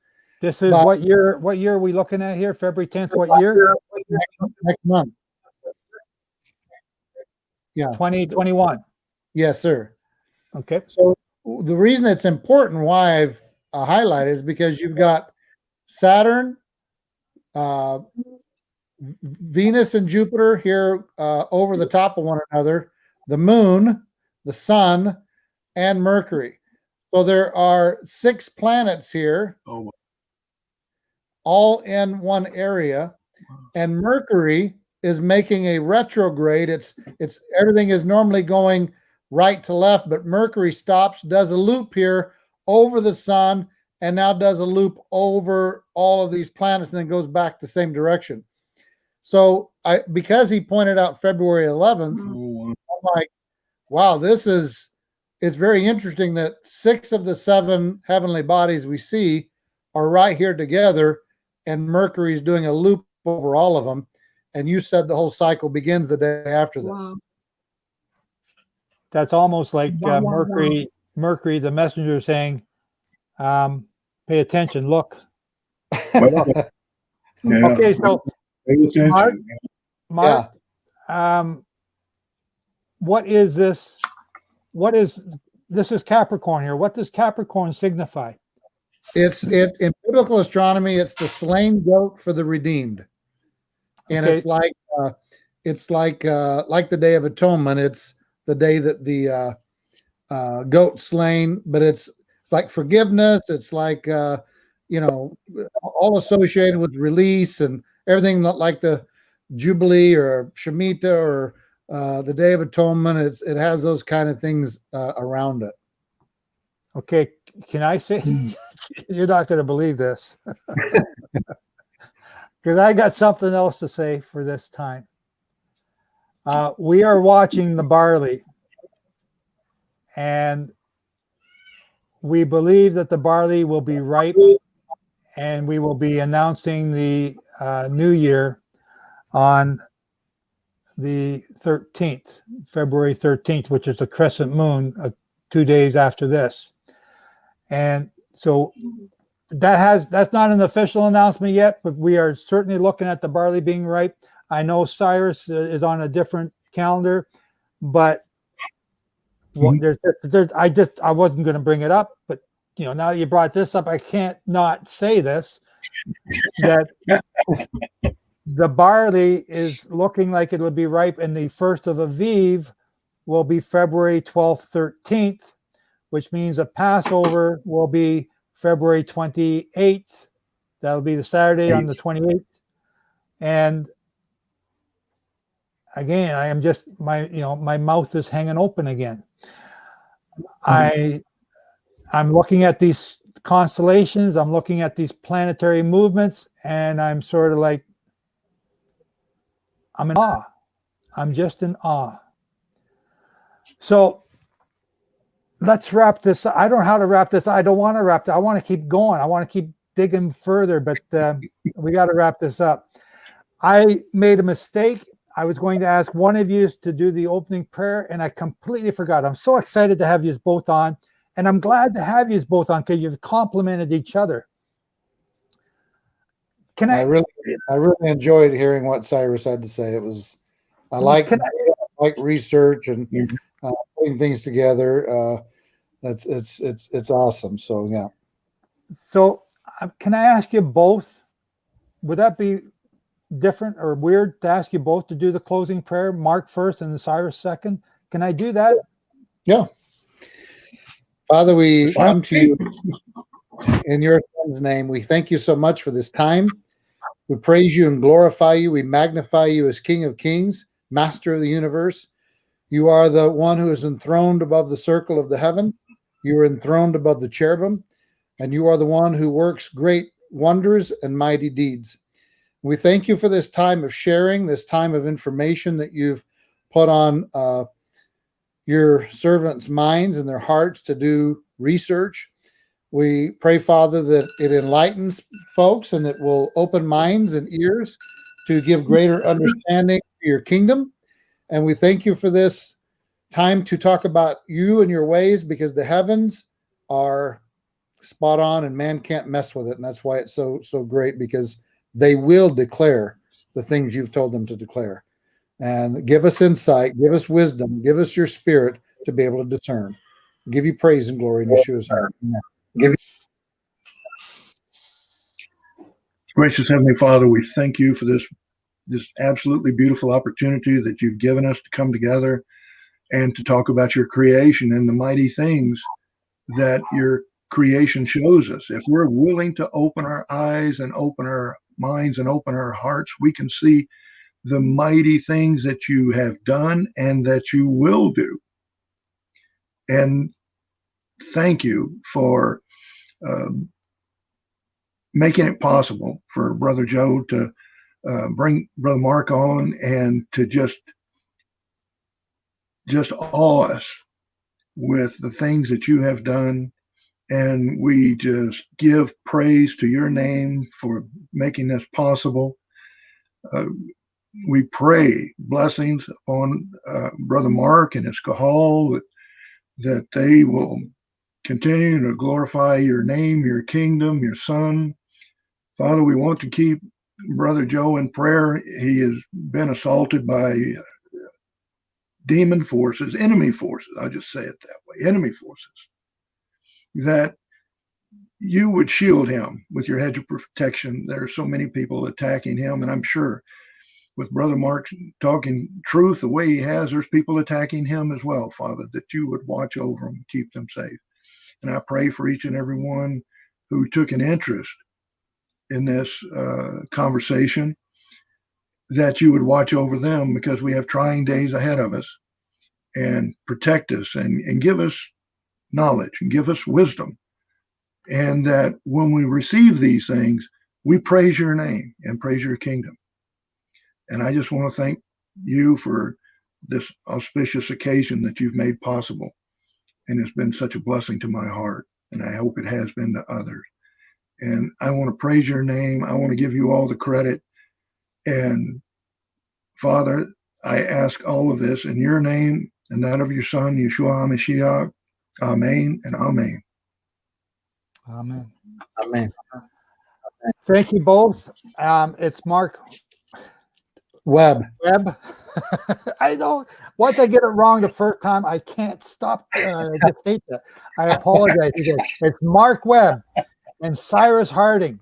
This is what year? What year are we looking at here? February 10th. What year? Next month. Yeah. 2021. Yes, sir. Okay. So the reason it's important, why I've highlighted, is because you've got Saturn, Venus and Jupiter here over the top of one another, the moon, the sun, and Mercury. So there are 6 planets here, all in one area, and Mercury is making a retrograde. It's everything is normally going right to left, but Mercury stops, does a loop here over the sun, and now does a loop over all of these planets, and then goes back the same direction. So because he pointed out February 11th, I'm like, wow, it's very interesting that 6 of the 7 heavenly bodies we see are right here together, and Mercury is doing a loop over all of them. And you said the whole cycle begins the day after this. Wow. That's almost like Mercury, the messenger, saying, "Pay attention. Look." Yeah. Okay, so Pay attention. Mark, what is this? This is Capricorn here. What does Capricorn signify? In biblical astronomy, it's the slain goat for the redeemed, and Okay. it's like the Day of Atonement. It's the day that the goat slain, but it's like forgiveness. It's like all associated with release and everything, like the Jubilee or Shemitah or the Day of Atonement. It has those kind of things around it. Okay, can I say you're not going to believe this because I got something else to say for this time. We are watching the barley, and we believe that the barley will be ripe, and we will be announcing the new year on the 13th, February 13th, which is a crescent moon, 2 days after this. And so that's not an official announcement yet, but we are certainly looking at the barley being ripe. I know Cyrus is on a different calendar, but I wasn't going to bring it up, but now that you brought this up, I can't not say this, that the barley is looking like it will be ripe, and the first of Aviv will be February 12th, 13th, which means a Passover will be February 28th. That'll be the Saturday on the 28th. And again, I am just my mouth is hanging open again. I'm looking at these constellations, I'm looking at these planetary movements, and I'm sort of like, I'm in awe. I'm just in awe. So let's wrap this. I don't know how to wrap this. I don't want to wrap this. I want to keep going. I want to keep digging further, but we got to wrap this up. I made a mistake. I was going to ask one of you to do the opening prayer, and I completely forgot. I'm so excited to have you both on, and I'm glad to have you both on because you've complimented each other. I really enjoyed hearing what Cyrus had to say. I like research and putting things together. It's awesome. So yeah. So can I ask you both? Would that be different or weird to ask you both to do the closing prayer? Mark first and Cyrus second. Can I do that? Yeah. Father, we come to you in your Son's name. We thank you so much for this time. We praise you and glorify you. We magnify you as King of Kings, Master of the universe. You are the one who is enthroned above the circle of the heavens. You are enthroned above the cherubim, and you are the one who works great wonders and mighty deeds. We thank you for this time of sharing, this time of information that you've put on your servants' minds and their hearts to do research. We pray, Father, that it enlightens folks and that will open minds and ears to give greater understanding to your kingdom. And we thank you for this time to talk about you and your ways, because the heavens are spot on and man can't mess with it. And that's why it's so great, because they will declare the things you've told them to declare. And give us insight, give us wisdom, give us your spirit to be able to discern. Give you praise and glory in Yeshua's name. Gracious Heavenly Father, we thank you for this absolutely beautiful opportunity that you've given us to come together and to talk about your creation and the mighty things that your creation shows us. If we're willing to open our eyes and open our minds and open our hearts, we can see the mighty things that you have done and that you will do. And thank you for making it possible for Brother Joe to bring Brother Mark on and to just awe us with the things that you have done. And we just give praise to your name for making this possible. We pray blessings upon Brother Mark and his kahal, that they will continue to glorify your name, your kingdom, your son. Father, we want to keep Brother Joe in prayer. He has been assaulted by demon forces, enemy forces. I'll just say it that way, enemy forces. That you would shield him with your hedge of protection. There are so many people attacking him, and I'm sure with Brother Mark talking truth the way he has, there's people attacking him as well, Father, that you would watch over them, keep them safe. And I pray for each and every one who took an interest in this conversation, that you would watch over them, because we have trying days ahead of us, and protect us and give us knowledge and give us wisdom. And that when we receive these things, we praise your name and praise your kingdom. And I just want to thank you for this auspicious occasion that you've made possible. And it's been such a blessing to my heart. And I hope it has been to others. And I want to praise your name. I want to give you all the credit. And Father, I ask all of this in your name and that of your son, Yeshua HaMashiach. Amen and amen. Amen. Amen. Thank you both. It's Mark Webb. I know. Once I get it wrong the first time, I can't stop. I just hate that. I apologize. It's Mark Webb and Cyrus Harding.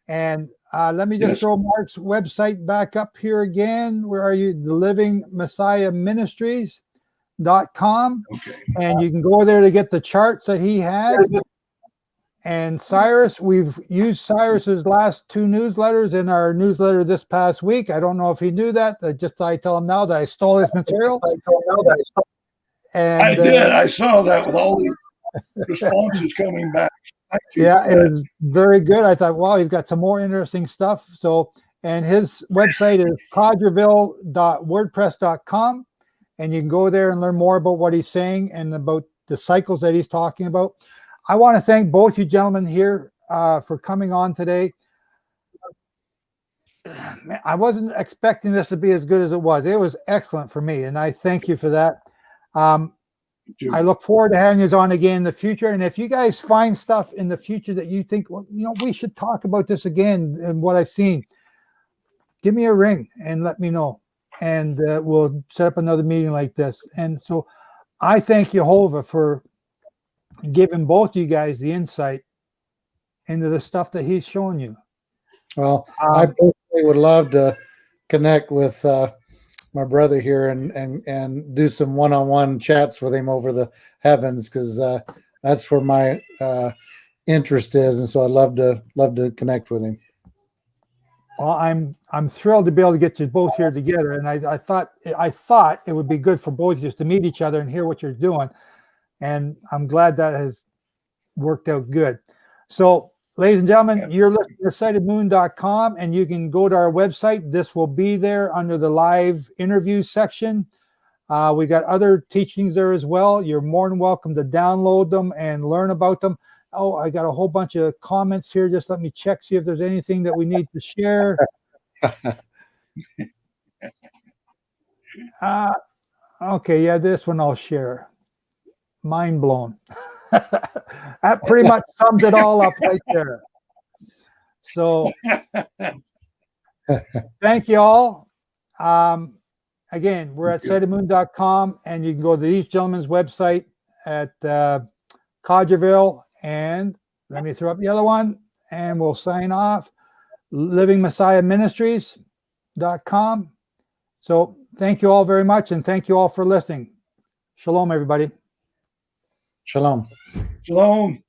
And let me just throw Mark's website back up here again. Where are you? The Living Messiah Ministries.com. Okay. And you can go there to get the charts that he had. And Cyrus, we've used Cyrus's last two newsletters in our newsletter this past week. I don't know if he knew that. I tell him now that I stole his material. And I did. I saw that with all the responses coming back. Yeah, it was very good. I thought, wow, he's got some more interesting stuff. So, and his website is codgerville.wordpress.com. And you can go there and learn more about what he's saying and about the cycles that he's talking about. I want to thank both you gentlemen here for coming on today. I wasn't expecting this to be as good as it was. It was excellent for me, and I thank you for that. I look forward to having you on again in the future. And if you guys find stuff in the future that you think, well, we should talk about this again and what I've seen, give me a ring and let me know. And we'll set up another meeting like this. And so I thank Jehovah for giving both you guys the insight into the stuff that he's showing you. Well, I personally would love to connect with my brother here and do some one-on-one chats with him over the heavens, because that's where my interest is, and so I'd love to connect with him. Well, I'm thrilled to be able to get you both here together, and I thought it would be good for both of you to meet each other and hear what you're doing, and I'm glad that has worked out good. So Ladies and gentlemen, Yeah. you're listening to sightedmoon.com, and you can go to our website. This will be there under the live interview section. We got other teachings there as well. You're more than welcome to download them and learn about them. Oh, I got a whole bunch of comments here. Just let me check, see if there's anything that we need to share. Okay, yeah, this one I'll share. Mind blown. That pretty much sums it all up right there. So thank you all. Again, we're at sightedmoon.com, and you can go to these gentlemen's website at Codgerville, and let me throw up the other one, and we'll sign off. livingmessiahministries.com. So thank you all very much, and thank you all for listening. Shalom, everybody. Shalom. Shalom.